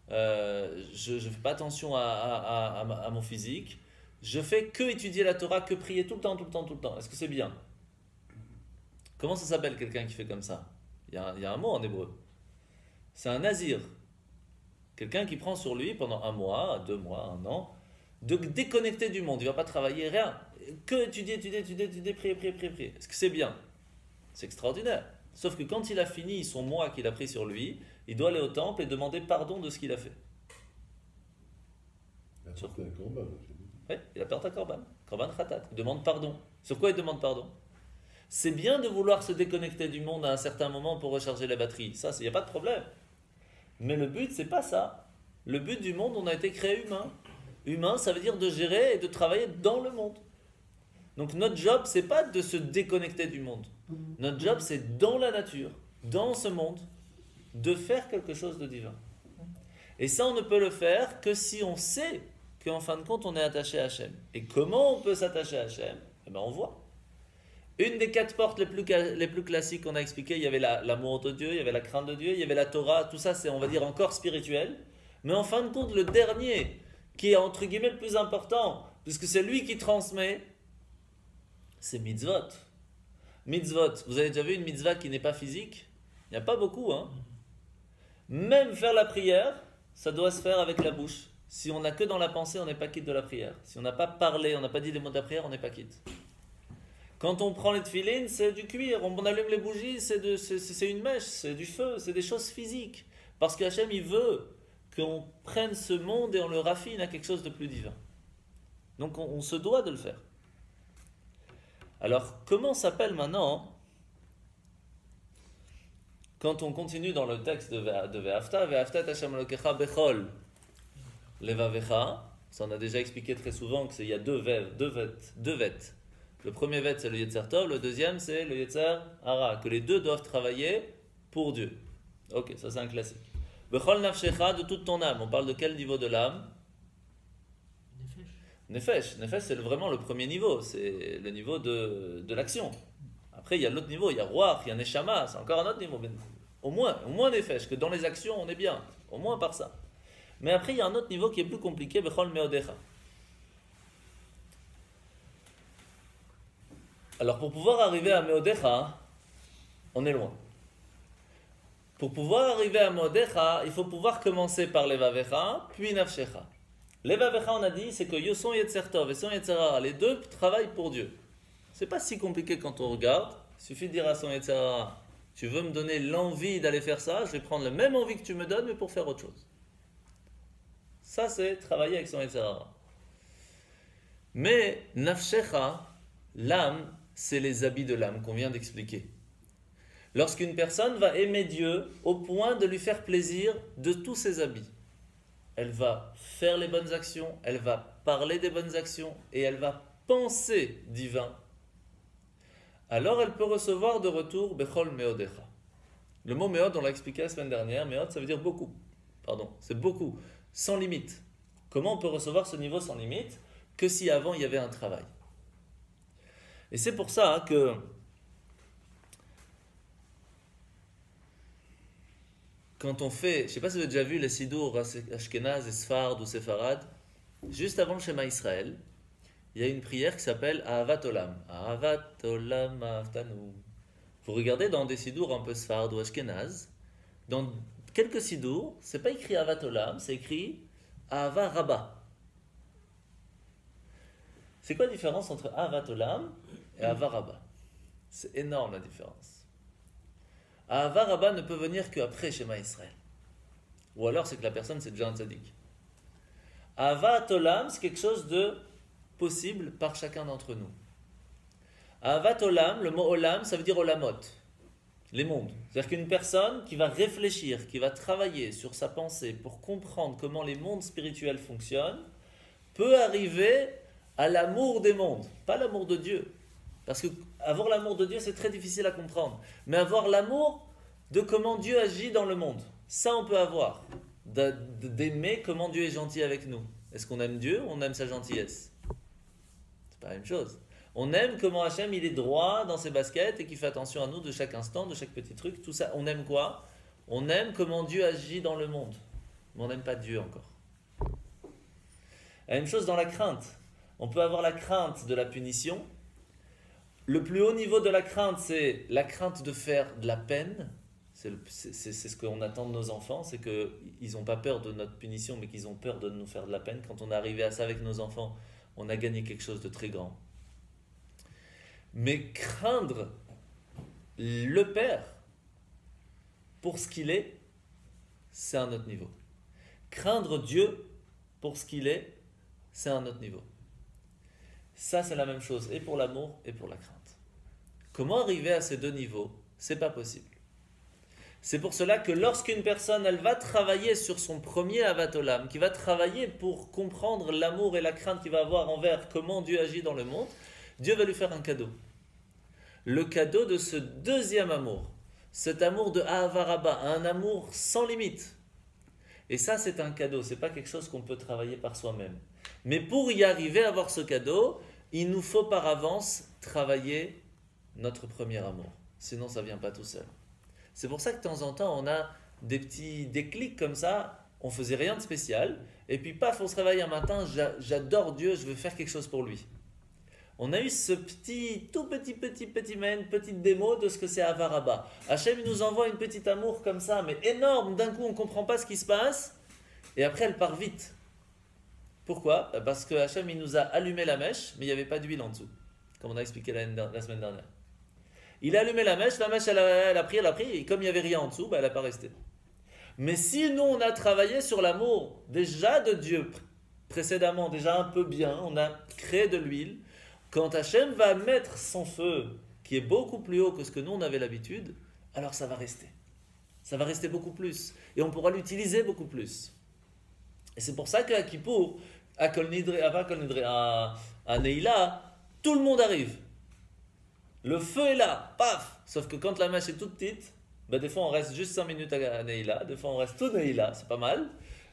je ne fais pas attention à mon physique, je fais que étudier la Torah, que prier tout le temps, tout le temps, tout le temps. Est-ce que c'est bien? Comment ça s'appelle quelqu'un qui fait comme ça? Il y a un mot en hébreu. C'est un nazir. Quelqu'un qui prend sur lui pendant 1 mois, 2 mois, 1 an, de déconnecter du monde. Il ne va pas travailler, rien. Que étudier, prier. Est-ce que c'est bien? C'est extraordinaire. Sauf que quand il a fini son mois qu'il a pris sur lui, il doit aller au temple et demander pardon de ce qu'il a fait. Il a porté un corban. Oui, il a porté un corban. Corban khatat. Il demande pardon. Sur quoi il demande pardon? C'est bien de vouloir se déconnecter du monde à un certain moment pour recharger la batterie. Ça, il n'y a pas de problème. Mais le but, c'est pas ça. Le but du monde, on a été créé humain. Humain, ça veut dire de gérer et de travailler dans le monde. Donc notre job, c'est pas de se déconnecter du monde. Notre job, c'est dans la nature, dans ce monde, de faire quelque chose de divin. Et ça, on ne peut le faire que si on sait qu'en fin de compte, on est attaché à Hachem. Et comment on peut s'attacher à Hachem? Eh bien, on voit. Une des 4 portes les plus classiques qu'on a expliquées, il y avait l'amour de Dieu, il y avait la crainte de Dieu, il y avait la Torah, tout ça, c'est, on va dire, encore spirituel. Mais en fin de compte, le dernier, qui est entre guillemets le plus important, puisque c'est lui qui transmet, c'est mitzvot. Mitzvot, vous avez déjà vu une mitzvah qui n'est pas physique? Il n'y a pas beaucoup, hein? Même faire la prière, ça doit se faire avec la bouche. Si on n'a que dans la pensée, on n'est pas quitte de la prière. Si on n'a pas parlé, on n'a pas dit les mots de la prière, on n'est pas quitte. Quand on prend les tefilines, c'est du cuir. On allume les bougies, c'est une mèche, c'est du feu, c'est des choses physiques. Parce qu'Hachem, il veut qu'on prenne ce monde et on le raffine à quelque chose de plus divin. Donc on se doit de le faire. Alors, comment s'appelle maintenant, quand on continue dans le texte de Ve'afta, Ve'afta et Hashem Elokecha bechol levavecha, ça on a déjà expliqué très souvent qu'il y a deux vêtes. Le premier vêt, c'est le Yetzer Tov, le deuxième, c'est le Yetzer Hara, que les deux doivent travailler pour Dieu. Ok, ça c'est un classique. Bechol nafshecha, de toute ton âme. On parle de quel niveau de l'âme? Nefesh. Nefesh, c'est vraiment le premier niveau, c'est le niveau de l'action. Après, il y a l'autre niveau, il y a Ruach, il y a Neshama, c'est encore un autre niveau. Mais au moins Nefesh, que dans les actions, on est bien. Au moins par ça. Mais après, il y a un autre niveau qui est plus compliqué, Bechol Meodecha. Alors, pour pouvoir arriver à Meodecha, on est loin. Pour pouvoir arriver à Meodecha, il faut pouvoir commencer par Levavecha, puis Nafshecha. Levavecha, on a dit, c'est que Yoson Yetzer Tov et Son Yetzer Hara, les deux travaillent pour Dieu. C'est pas si compliqué quand on regarde. Il suffit de dire à Son Yetzer Hara, tu veux me donner l'envie d'aller faire ça, je vais prendre la même envie que tu me donnes, mais pour faire autre chose. Ça, c'est travailler avec Son Yetzer Hara. Mais Nafshecha, l'âme, c'est les habits de l'âme qu'on vient d'expliquer. Lorsqu'une personne va aimer Dieu au point de lui faire plaisir de tous ses habits, elle va faire les bonnes actions, elle va parler des bonnes actions et elle va penser divin. Alors elle peut recevoir de retour Bechol Meodecha. Le mot Meod, on l'a expliqué la semaine dernière, Meod ça veut dire beaucoup. Pardon, c'est beaucoup, sans limite. Comment on peut recevoir ce niveau sans limite? Que si avant il y avait un travail. Et c'est pour ça que quand on fait, je ne sais pas si vous avez déjà vu les Sidour Ashkenaz et Sfard ou Sefarad, juste avant le Shema Israël, il y a une prière qui s'appelle Ahavat Olam. Ahavat Olam Ahavtanu. Vous regardez dans des Sidour un peu Sfard ou Ashkenaz, dans quelques Sidour, c'est pas écrit Ahavat Olam, c'est écrit Ahava Rabba. C'est quoi la différence entre Ahavat Olam et Ahava Rabba? C'est énorme la différence. Ahava Rabba ne peut venir qu'après Shema Israël. Ou alors c'est que la personne c'est déjà un tzaddik. Ahavat Olam, c'est quelque chose de possible par chacun d'entre nous. Ahavat Olam, le mot Olam, ça veut dire Olamot, les mondes. C'est-à-dire qu'une personne qui va réfléchir, qui va travailler sur sa pensée pour comprendre comment les mondes spirituels fonctionnent, peut arriver à l'amour des mondes, pas l'amour de Dieu. Parce que avoir l'amour de Dieu, c'est très difficile à comprendre. Mais avoir l'amour de comment Dieu agit dans le monde, ça on peut avoir. D'aimer comment Dieu est gentil avec nous. Est-ce qu'on aime Dieu ou on aime sa gentillesse? C'est pas la même chose. On aime comment Hachem il est droit dans ses baskets et qu'il fait attention à nous de chaque instant, de chaque petit truc. Tout ça, on aime quoi? On aime comment Dieu agit dans le monde. Mais on n'aime pas Dieu encore. La même chose dans la crainte. On peut avoir la crainte de la punition. Le plus haut niveau de la crainte, c'est la crainte de faire de la peine. C'est ce qu'on attend de nos enfants, c'est qu'ils n'ont pas peur de notre punition, mais qu'ils ont peur de nous faire de la peine. Quand on est arrivé à ça avec nos enfants, on a gagné quelque chose de très grand. Mais craindre le Père pour ce qu'il est, c'est un autre niveau. Craindre Dieu pour ce qu'il est, c'est un autre niveau. Ça, c'est la même chose, et pour l'amour, et pour la crainte. Comment arriver à ces deux niveaux? C'est pas possible. C'est pour cela que lorsqu'une personne, elle va travailler sur son premier Avat Olam, qui va travailler pour comprendre l'amour et la crainte qu'il va avoir envers comment Dieu agit dans le monde, Dieu va lui faire un cadeau. Le cadeau de ce deuxième amour, cet amour de Ahava Rabba, un amour sans limite. Et ça, c'est un cadeau, c'est pas quelque chose qu'on peut travailler par soi-même. Mais pour y arriver à avoir ce cadeau, il nous faut par avance travailler notre premier amour. Sinon, ça ne vient pas tout seul. C'est pour ça que de temps en temps, on a des petits déclics comme ça. On ne faisait rien de spécial. Et puis, paf, on se réveille un matin. J'adore Dieu, je veux faire quelque chose pour lui. On a eu ce tout petite démo de ce que c'est Ahava Rabba. Hachem, il nous envoie une petite amour comme ça, mais énorme. D'un coup, on ne comprend pas ce qui se passe. Et après, elle part vite. Pourquoi? Parce que Hachem, il nous a allumé la mèche, mais il n'y avait pas d'huile en dessous. Comme on a expliqué la semaine dernière. Il a allumé la mèche, elle a pris, et comme il n'y avait rien en dessous, elle n'a pas resté. Mais si nous, on a travaillé sur l'amour déjà de Dieu précédemment, déjà un peu bien, on a créé de l'huile, quand Hachem va mettre son feu, qui est beaucoup plus haut que ce que nous, on avait l'habitude, alors ça va rester. Ça va rester beaucoup plus. Et on pourra l'utiliser beaucoup plus. Et c'est pour ça qu'à Kippour, à Neila, tout le monde arrive. Le feu est là, paf! Sauf que quand la mèche est toute petite, des fois on reste juste 5 minutes à Neila, des fois on reste tout Neila, c'est pas mal.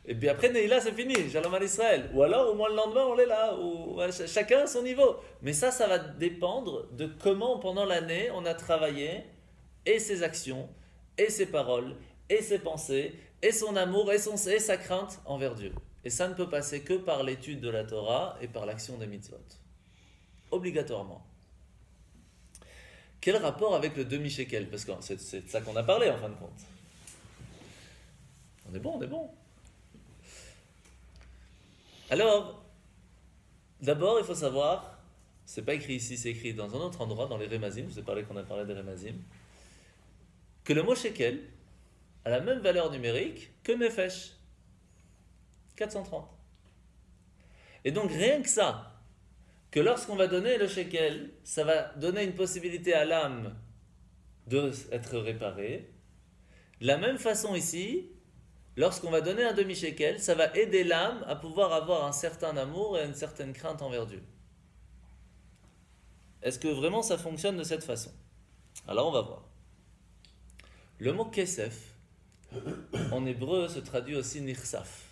Et puis après Neila c'est fini, Shalom al Israël. Ou alors au moins le lendemain on est là, ou chacun à son niveau. Mais ça va dépendre de comment pendant l'année on a travaillé et ses actions, et ses paroles, et ses pensées, et son amour, et sa crainte envers Dieu. Et ça ne peut passer que par l'étude de la Torah et par l'action des mitzvot. Obligatoirement. Quel rapport avec le demi-shekel? Parce que c'est de ça qu'on a parlé en fin de compte. On est bon. Alors, d'abord, il faut savoir, c'est pas écrit ici, c'est écrit dans un autre endroit, dans les Remazim, je vous ai parlé qu'on a parlé des Remazim, que le mot shekel a la même valeur numérique que nefesh. 430. Et donc, rien que ça, que lorsqu'on va donner le shekel, ça va donner une possibilité à l'âme d'être réparée. De la même façon ici, lorsqu'on va donner un demi-shekel, ça va aider l'âme à pouvoir avoir un certain amour et une certaine crainte envers Dieu. Est-ce que vraiment ça fonctionne de cette façon? Alors on va voir. Le mot kesef, en hébreu, se traduit aussi nirsaf.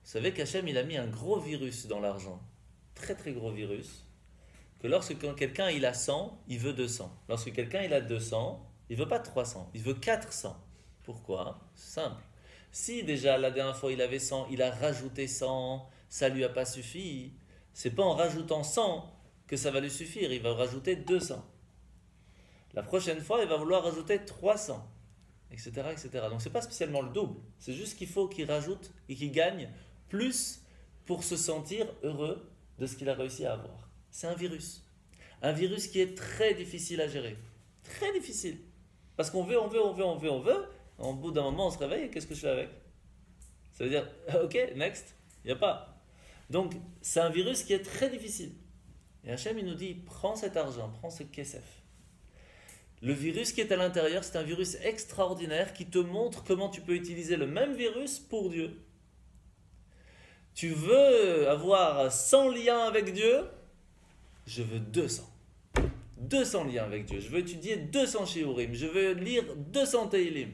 Vous savez qu'Hachem, il a mis un gros virus dans l'argent. Très très gros virus, que lorsque quelqu'un il a 100, il veut 200. Lorsque quelqu'un il a 200, il veut pas 300, il veut 400. Pourquoi? Simple. Si déjà la dernière fois il avait 100, il a rajouté 100, ça lui a pas suffi. C'est pas en rajoutant 100 que ça va lui suffire, il va rajouter 200. La prochaine fois, il va vouloir rajouter 300, etc., etc. Donc c'est pas spécialement le double, c'est juste qu'il faut qu'il rajoute et qu'il gagne plus pour se sentir heureux de ce qu'il a réussi à avoir. C'est un virus. Un virus qui est très difficile à gérer. Très difficile. Parce qu'on veut. Au bout d'un moment, on se réveille et qu'est-ce que je fais avec? Ça veut dire, ok, next, il n'y a pas. Donc, c'est un virus qui est très difficile. Et Hachem, il nous dit, prends cet argent, prends ce kesef. Le virus qui est à l'intérieur, c'est un virus extraordinaire qui te montre comment tu peux utiliser le même virus pour Dieu. Tu veux avoir 100 liens avec Dieu? Je veux 200. 200 liens avec Dieu. Je veux étudier 200 shiurim. Je veux lire 200 teilim.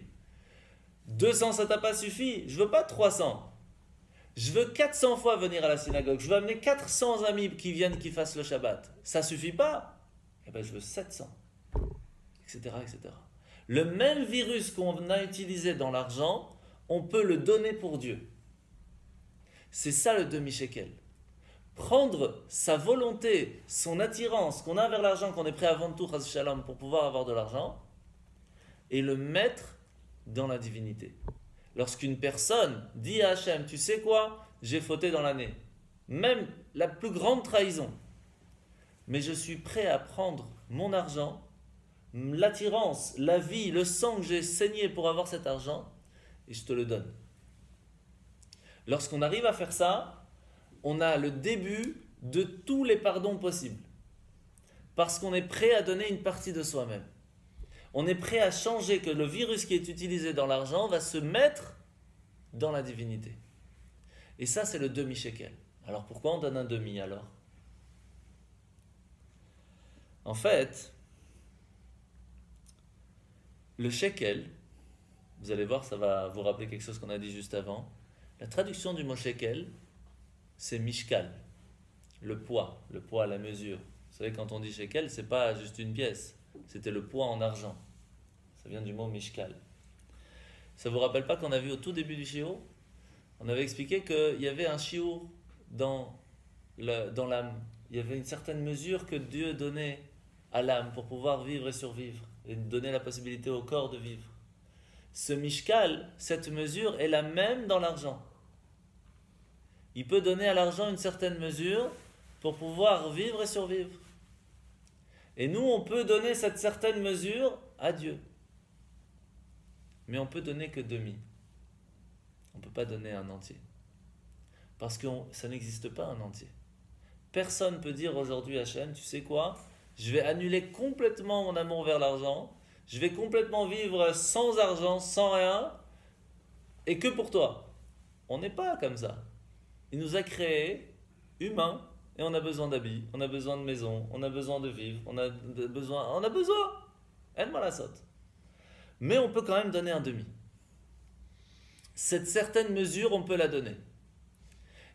200, ça t'a pas suffi? Je veux pas 300. Je veux 400 fois venir à la synagogue. Je veux amener 400 amis qui viennent, qui fassent le Shabbat. Ça suffit pas? Eh ben, je veux 700. Etc., etc. Le même virus qu'on a utilisé dans l'argent, on peut le donner pour Dieu. C'est ça le demi-shekel. Prendre sa volonté, son attirance qu'on a vers l'argent, qu'on est prêt à vendre tout, chas shalom, pour pouvoir avoir de l'argent, et le mettre dans la divinité. Lorsqu'une personne dit à Hachem, tu sais quoi, j'ai fauté dans l'année, même la plus grande trahison, mais je suis prêt à prendre mon argent, l'attirance, la vie, le sang que j'ai saigné pour avoir cet argent, et je te le donne. Lorsqu'on arrive à faire ça, on a le début de tous les pardons possibles. Parce qu'on est prêt à donner une partie de soi-même. On est prêt à changer, que le virus qui est utilisé dans l'argent va se mettre dans la divinité. Et ça, c'est le demi-shekel. Alors pourquoi on donne un demi alors? En fait, le shekel, vous allez voir, ça va vous rappeler quelque chose qu'on a dit juste avant. La traduction du mot shekel, c'est mishkal, le poids, la mesure. Vous savez, quand on dit shekel, c'est pas juste une pièce, c'était le poids en argent. Ça vient du mot mishkal. Ça vous rappelle pas qu'on a vu au tout début du shiur, on avait expliqué qu'il y avait un shiur dans l'âme. Il y avait une certaine mesure que Dieu donnait à l'âme pour pouvoir vivre et survivre, et donner la possibilité au corps de vivre. Ce mishkal, cette mesure, est la même dans l'argent. Il peut donner à l'argent une certaine mesure pour pouvoir vivre et survivre. Et nous, on peut donner cette certaine mesure à Dieu. Mais on peut donner que demi. On ne peut pas donner un entier. Parce que ça n'existe pas un entier. Personne ne peut dire aujourd'hui à Hachem, tu sais quoi, je vais annuler complètement mon amour vers l'argent, je vais complètement vivre sans argent, sans rien, et que pour toi. On n'est pas comme ça. Il nous a créés humains, et on a besoin d'habits, on a besoin de maisons, on a besoin de vivre, on a besoin. Elle la saute. Mais on peut quand même donner un demi. Cette certaine mesure, on peut la donner.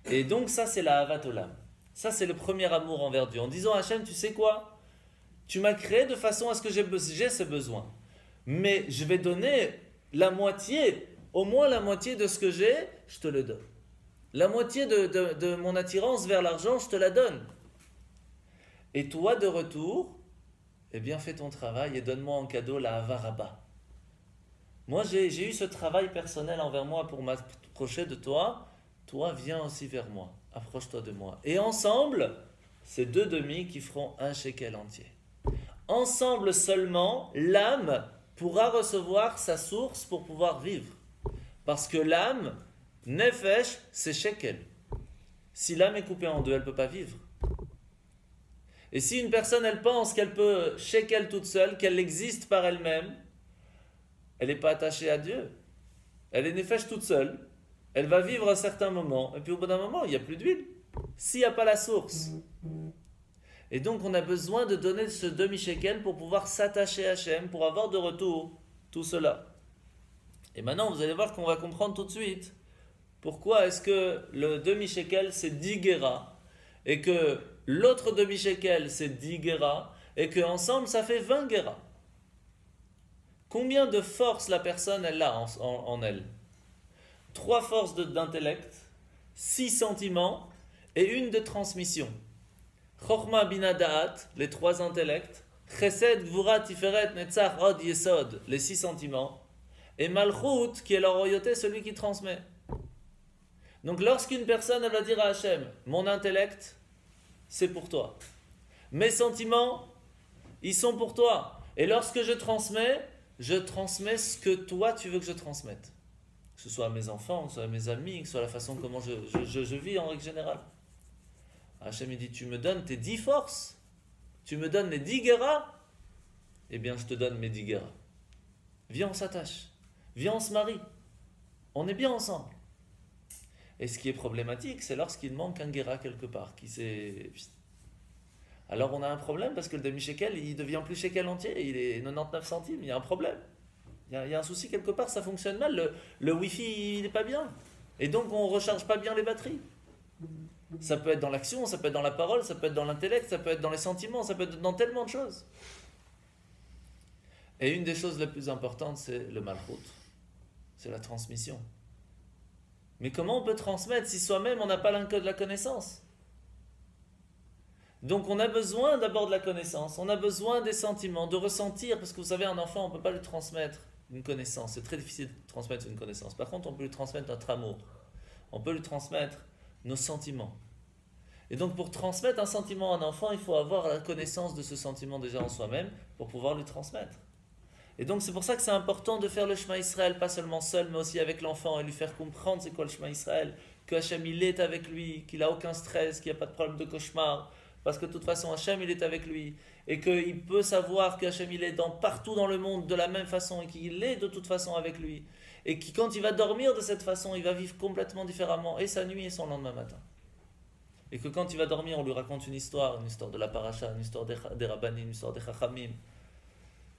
Et donc ça, c'est la Avat Olam. Ça, c'est le premier amour envers Dieu. En disant à Hachem, tu sais quoi? Tu m'as créé de façon à ce que j'ai ce besoin. Mais je vais donner la moitié, au moins la moitié de ce que j'ai, je te le donne. La moitié de mon attirance vers l'argent, je te la donne. Et toi, de retour, eh bien, fais ton travail et donne-moi en cadeau la Avaraba. Moi, j'ai eu ce travail personnel envers moi pour m'approcher de toi. Toi, viens aussi vers moi. Approche-toi de moi. Et ensemble, c'est deux demi qui feront un shekel entier. Ensemble seulement, l'âme pourra recevoir sa source pour pouvoir vivre. Parce que l'âme, nefesh, c'est shekel. Si l'âme est coupée en deux, elle ne peut pas vivre. Et si une personne, elle pense qu'elle peut shekel toute seule, qu'elle existe par elle-même, elle n'est pas attachée à Dieu. Elle est nefesh toute seule. Elle va vivre un certain moment, et puis au bout d'un moment, il n'y a plus d'huile. S'il n'y a pas la source. Et donc, on a besoin de donner ce demi-shekel pour pouvoir s'attacher à Hachem, pour avoir de retour tout cela. Et maintenant, vous allez voir qu'on va comprendre tout de suite pourquoi est-ce que le demi-shekel, c'est 10 guéras, et que l'autre demi-shekel, c'est 10 guéras, et qu'ensemble, ça fait 20 guéras. Combien de force la personne, elle a en elle? 3 forces d'intellect, 6 sentiments, et une de transmission. Chochma bina da'at, les 3 intellects, Chesed, Gvura, Tiferet, Netzach, Od, Yesod, les 6 sentiments, et Malchut, qui est la royauté, celui qui transmet. Donc lorsqu'une personne elle va dire à Hachem, mon intellect, c'est pour toi. Mes sentiments, ils sont pour toi. Et lorsque je transmets ce que toi tu veux que je transmette. Que ce soit à mes enfants, que ce soit à mes amis, que ce soit la façon comment je vis en règle générale. Hachem il dit, tu me donnes tes 10 forces, tu me donnes les 10 guéras, eh bien je te donne mes 10 guéras. Viens on s'attache, viens on se marie, on est bien ensemble. Et ce qui est problématique, c'est lorsqu'il manque un guéra quelque part, qui s'est... Alors on a un problème parce que le demi-shekel, il devient plus shekel entier, il est 99 centimes, il y a un problème. Il y a un souci quelque part, ça fonctionne mal, le Wi-Fi il n'est pas bien. Et donc on ne recharge pas bien les batteries. Ça peut être dans l'action, ça peut être dans la parole, ça peut être dans l'intellect, ça peut être dans les sentiments, ça peut être dans tellement de choses. Et une des choses les plus importantes, c'est le malchut. C'est la transmission. Mais comment on peut transmettre si soi-même on n'a pas la connaissance? Donc on a besoin d'abord de la connaissance, on a besoin des sentiments, de ressentir, parce que vous savez, un enfant, on ne peut pas lui transmettre une connaissance. C'est très difficile de transmettre une connaissance. Par contre, on peut lui transmettre notre amour. On peut lui transmettre nos sentiments. Et donc pour transmettre un sentiment à un enfant, il faut avoir la connaissance de ce sentiment déjà en soi-même pour pouvoir lui transmettre. Et donc c'est pour ça que c'est important de faire le Shema Israël, pas seulement seul, mais aussi avec l'enfant, et lui faire comprendre c'est quoi le Shema Israël, que Hachem il est avec lui, qu'il n'a aucun stress, qu'il n'y a pas de problème de cauchemar, parce que de toute façon Hachem il est avec lui, et qu'il peut savoir que Hachem il est partout dans le monde de la même façon, et qu'il est de toute façon avec lui, et que quand il va dormir de cette façon, il va vivre complètement différemment, et sa nuit et son lendemain matin. Et que quand il va dormir, on lui raconte une histoire de la paracha, une histoire des rabbanim, une histoire des chachamim.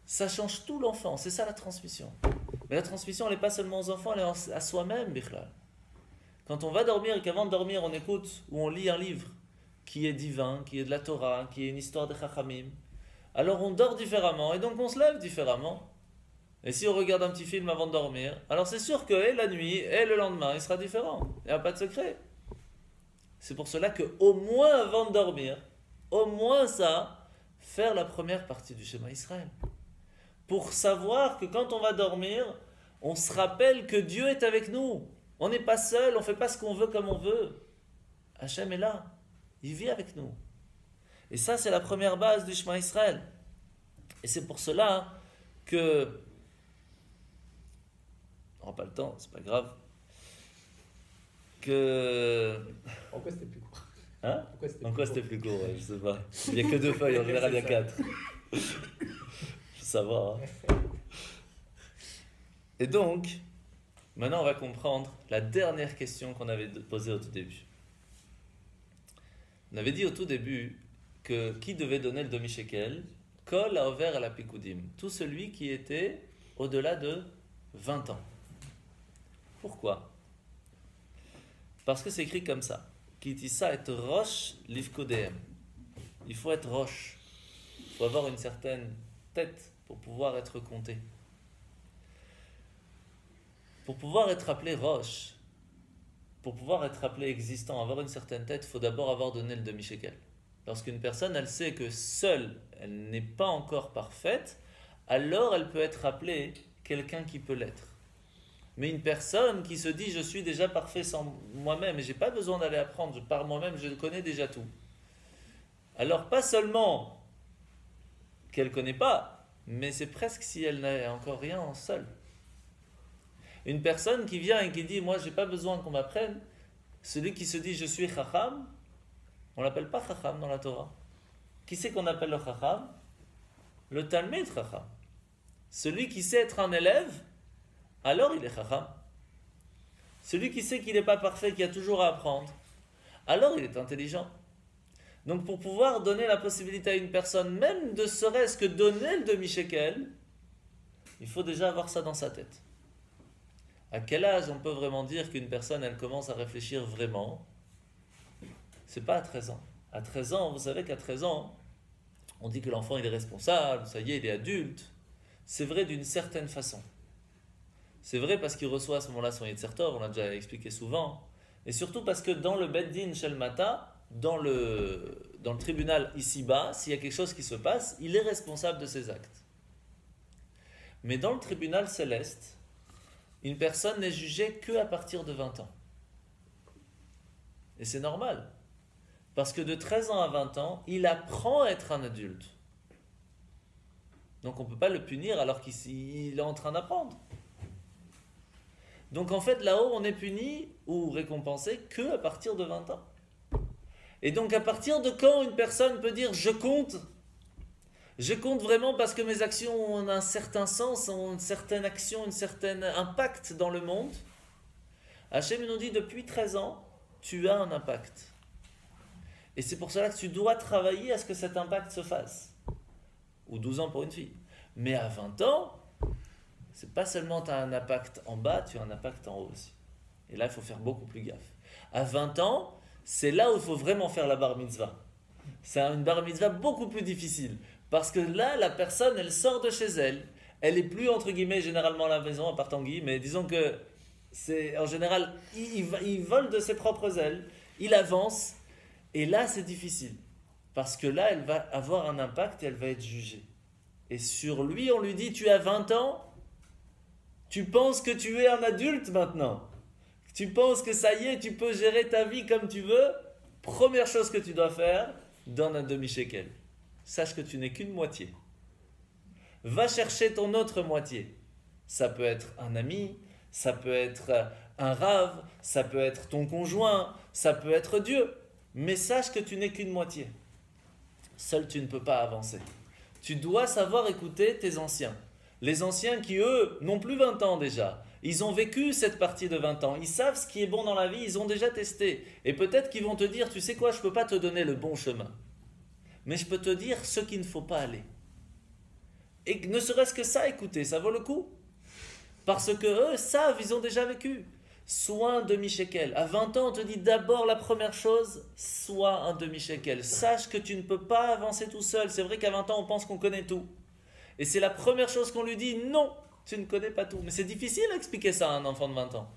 Ça change tout l'enfant, c'est ça la transmission. Mais la transmission, elle n'est pas seulement aux enfants, elle est à soi-même, bichlal. Quand on va dormir et qu'avant de dormir, on écoute ou on lit un livre qui est divin, qui est de la Torah, qui est une histoire des chachamim, alors on dort différemment et donc on se lève différemment. Et si on regarde un petit film avant de dormir, alors c'est sûr que et la nuit et le lendemain, il sera différent. Il n'y a pas de secret. C'est pour cela qu'au moins avant de dormir, au moins ça, faire la première partie du Shema Israël. Pour savoir que quand on va dormir, on se rappelle que Dieu est avec nous. On n'est pas seul, on ne fait pas ce qu'on veut comme on veut. Hachem est là, il vit avec nous. Et ça, c'est la première base du Shema Israël. Et c'est pour cela que... On n'aura pas le temps, c'est pas grave. Pourquoi c'était plus court? Hein? Pourquoi c'était plus court? Ouais, je sais pas. Il n'y a que 2 feuilles, en général il y a 4. Ça va. Hein? Et donc, maintenant on va comprendre la dernière question qu'on avait posée au tout début. On avait dit au tout début que qui devait donner le demi-shekel? Kol haover al hapikudim. Tout celui qui était au-delà de 20 ans. Pourquoi? Parce que c'est écrit comme ça. Kitissa et roche livkodem. Il faut être roche. Il faut avoir une certaine tête pour pouvoir être compté. Pour pouvoir être appelé roche, pour pouvoir être appelé existant, avoir une certaine tête, il faut d'abord avoir donné le demi-shekel. Lorsqu'une personne, elle sait que seule, elle n'est pas encore parfaite, alors elle peut être appelée quelqu'un qui peut l'être. Mais une personne qui se dit « je suis déjà parfait sans moi-même et je n'ai pas besoin d'aller apprendre, par moi-même, je connais déjà tout ». Alors pas seulement qu'elle ne connaît pas, mais c'est presque si elle n'a encore rien en seule. Une personne qui vient et qui dit « moi je n'ai pas besoin qu'on m'apprenne », celui qui se dit « je suis chacham », on ne l'appelle pas chacham dans la Torah. Qui c'est qu'on appelle le chacham? Le talmid chacham. Celui qui sait être un élève, alors il est chacham. Celui qui sait qu'il n'est pas parfait, qui a toujours à apprendre, alors il est intelligent. Donc pour pouvoir donner la possibilité à une personne, même de serait-ce que donner le demi-shekel, il faut déjà avoir ça dans sa tête. À quel âge on peut vraiment dire qu'une personne, elle commence à réfléchir vraiment? C'est pas à 13 ans. À 13 ans, vous savez qu'à 13 ans, on dit que l'enfant il est responsable, ça y est, il est adulte. C'est vrai d'une certaine façon. C'est vrai parce qu'il reçoit à ce moment-là son Yetzer Tov, on l'a déjà expliqué souvent. Et surtout parce que dans le Beit Din Shel Mata, dans le tribunal ici-bas, s'il y a quelque chose qui se passe, il est responsable de ses actes. Mais dans le tribunal céleste, une personne n'est jugée qu'à partir de 20 ans. Et c'est normal. Parce que de 13 ans à 20 ans, il apprend à être un adulte. Donc on ne peut pas le punir alors qu'il est en train d'apprendre. Donc en fait, là-haut, on est puni ou récompensé qu'à partir de 20 ans. Et donc à partir de quand une personne peut dire « je compte » vraiment parce que mes actions ont un certain sens, ont une certaine action, un certain impact dans le monde. Hachem nous dit depuis 13 ans, tu as un impact. Et c'est pour cela que tu dois travailler à ce que cet impact se fasse. Ou 12 ans pour une fille. Mais à 20 ans, c'est pas seulement tu as un impact en bas, tu as un impact en haut aussi. Et là, il faut faire beaucoup plus gaffe. À 20 ans, c'est là où il faut vraiment faire la bar mitzvah. C'est une bar mitzvah beaucoup plus difficile. Parce que là, la personne, elle sort de chez elle. Elle est plus, entre guillemets, généralement à la maison, à part Tanguy, mais disons que c'est en général, il vole de ses propres ailes, il avance, et là, c'est difficile. Parce que là, elle va avoir un impact et elle va être jugée. Et sur lui, on lui dit, tu as 20 ans, tu penses que tu es un adulte maintenant. Tu penses que ça y est, tu peux gérer ta vie comme tu veux. Première chose que tu dois faire, donne un demi-shekel. Sache que tu n'es qu'une moitié. Va chercher ton autre moitié. Ça peut être un ami, ça peut être un rave, ça peut être ton conjoint, ça peut être Dieu. Mais sache que tu n'es qu'une moitié. Seul tu ne peux pas avancer. Tu dois savoir écouter tes anciens. Les anciens qui, eux, n'ont plus 20 ans déjà. Ils ont vécu cette partie de 20 ans. Ils savent ce qui est bon dans la vie, ils ont déjà testé. Et peut-être qu'ils vont te dire, tu sais quoi, je ne peux pas te donner le bon chemin. Mais je peux te dire ce qu'il ne faut pas aller. Et ne serait-ce que ça, écoutez, ça vaut le coup. Parce que eux savent, ils ont déjà vécu. Sois un demi-shekel. À 20 ans, on te dit d'abord la première chose, sois un demi-shekel. Sache que tu ne peux pas avancer tout seul. C'est vrai qu'à 20 ans, on pense qu'on connaît tout. Et c'est la première chose qu'on lui dit, non, tu ne connais pas tout. Mais c'est difficile à expliquer ça à un enfant de 20 ans.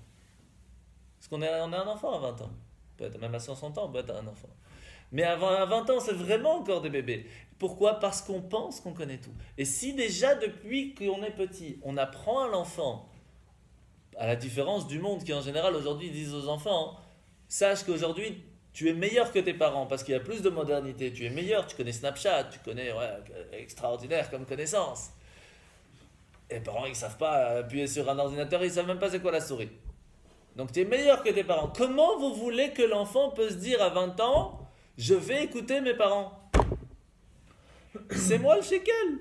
Parce qu'on est un enfant à 20 ans. Peut-être même à 60 ans, on peut être un enfant. Mais à 20 ans, c'est vraiment encore des bébés. Pourquoi ? Parce qu'on pense qu'on connaît tout. Et si déjà, depuis qu'on est petit, on apprend à l'enfant, à la différence du monde qui en général aujourd'hui disent aux enfants, sache qu'aujourd'hui, tu es meilleur que tes parents parce qu'il y a plus de modernité. Tu es meilleur, tu connais Snapchat, tu connais, extraordinaire comme connaissance. Et les parents, ils ne savent pas appuyer sur un ordinateur, ils ne savent même pas c'est quoi la souris. Donc tu es meilleur que tes parents. Comment vous voulez que l'enfant peut se dire à 20 ans, je vais écouter mes parents? C'est moi le shekel.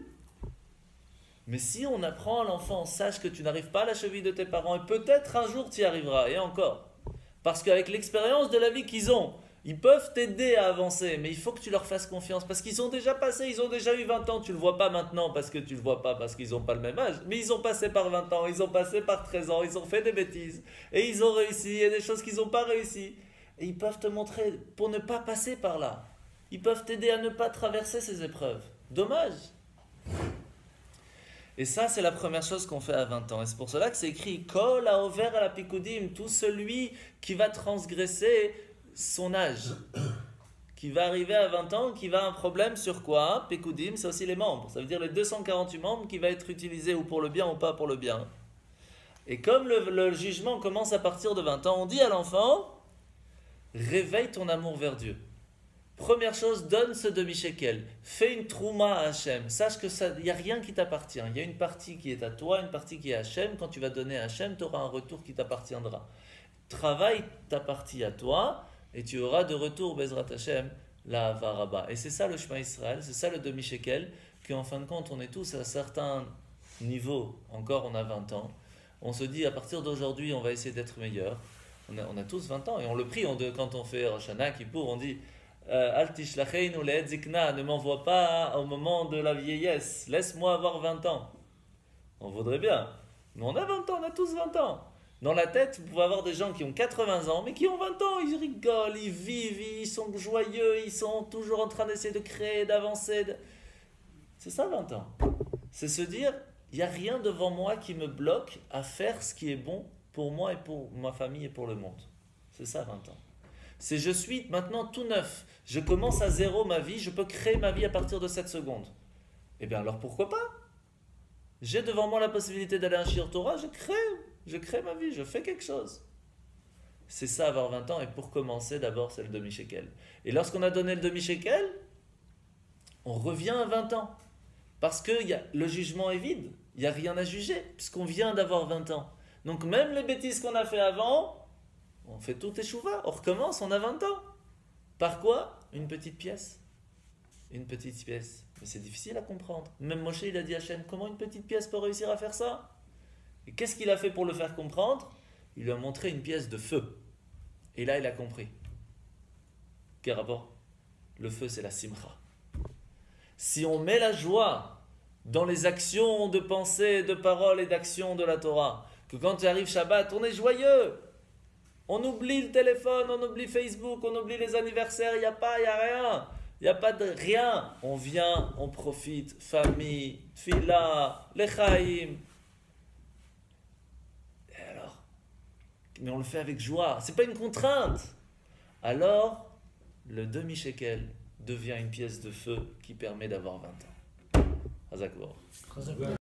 Mais si on apprend à l'enfant, sache que tu n'arrives pas à la cheville de tes parents et peut-être un jour tu y arriveras, et encore. Parce qu'avec l'expérience de la vie qu'ils ont, ils peuvent t'aider à avancer, mais il faut que tu leur fasses confiance parce qu'ils ont déjà passé, ils ont déjà eu 20 ans. Tu ne le vois pas maintenant parce que tu ne le vois pas parce qu'ils n'ont pas le même âge, mais ils ont passé par 20 ans, ils ont passé par 13 ans, ils ont fait des bêtises et ils ont réussi, il y a des choses qu'ils n'ont pas réussi. Et ils peuvent te montrer pour ne pas passer par là. Ils peuvent t'aider à ne pas traverser ces épreuves. Dommage. Et ça, c'est la première chose qu'on fait à 20 ans. Et c'est pour cela que c'est écrit « Kol haover à la pikudim » tout celui qui va transgresser son âge, qui va arriver à 20 ans, qui va avoir un problème sur quoi? Pikudim, c'est aussi les membres. Ça veut dire les 248 membres qui va être utilisés ou pour le bien ou pas pour le bien. Et comme le jugement commence à partir de 20 ans, on dit à l'enfant « Réveille ton amour vers Dieu ». Première chose, donne ce demi-shekel. Fais une trouma à Hachem. Sache que il n'y a rien qui t'appartient. Il y a une partie qui est à toi, une partie qui est à Hachem. Quand tu vas donner à Hachem, tu auras un retour qui t'appartiendra. Travaille ta partie à toi et tu auras de retour, Bezrat Hachem, la Varaba. Et c'est ça le Shema Israël, c'est ça le demi-shekel, qu'en fin de compte, on est tous à certains niveaux. Encore, on a 20 ans. On se dit, à partir d'aujourd'hui, on va essayer d'être meilleur. On a tous 20 ans et on le prie quand on fait Rosh Hashanah, Kippour, on dit Al tishlacheinu le'ed zikna, ne m'envoie pas au moment de la vieillesse, laisse-moi avoir 20 ans. On voudrait bien, mais on a 20 ans, on a tous 20 ans. Dans la tête, vous pouvez avoir des gens qui ont 80 ans, mais qui ont 20 ans, ils rigolent, ils vivent, ils sont joyeux, ils sont toujours en train d'essayer de créer, d'avancer. C'est ça 20 ans. C'est se dire, il n'y a rien devant moi qui me bloque à faire ce qui est bon pour moi et pour ma famille et pour le monde. C'est ça 20 ans. C'est je suis maintenant tout neuf. Je commence à zéro ma vie, je peux créer ma vie à partir de cette seconde. Eh bien alors pourquoi pas? J'ai devant moi la possibilité d'aller à un Shiur Torah, je crée ma vie, je fais quelque chose. C'est ça avoir 20 ans et pour commencer d'abord c'est le demi-shekel. Et lorsqu'on a donné le demi-shekel, on revient à 20 ans. Parce que le jugement est vide, il n'y a rien à juger puisqu'on vient d'avoir 20 ans. Donc même les bêtises qu'on a fait avant, on fait tout échouva, on recommence, on a 20 ans. Par quoi? Une petite pièce. Une petite pièce. Mais c'est difficile à comprendre. Même Moshe, il a dit à Hachem, comment une petite pièce peut réussir à faire ça? Et qu'est-ce qu'il a fait pour le faire comprendre? il lui a montré une pièce de feu. Et là, il a compris. Quel rapport? Le feu, c'est la simcha. Si on met la joie dans les actions de pensée, de parole et d'action de la Torah, que quand tu arrives Shabbat, on est joyeux. On oublie le téléphone, on oublie Facebook, on oublie les anniversaires, il n'y a rien. Il n'y a pas de rien. On vient, on profite, famille, tfila, lechaim. Et alors? Mais on le fait avec joie. C'est pas une contrainte. Alors, le demi-shekel devient une pièce de feu qui permet d'avoir 20 ans. Hazak Baruch.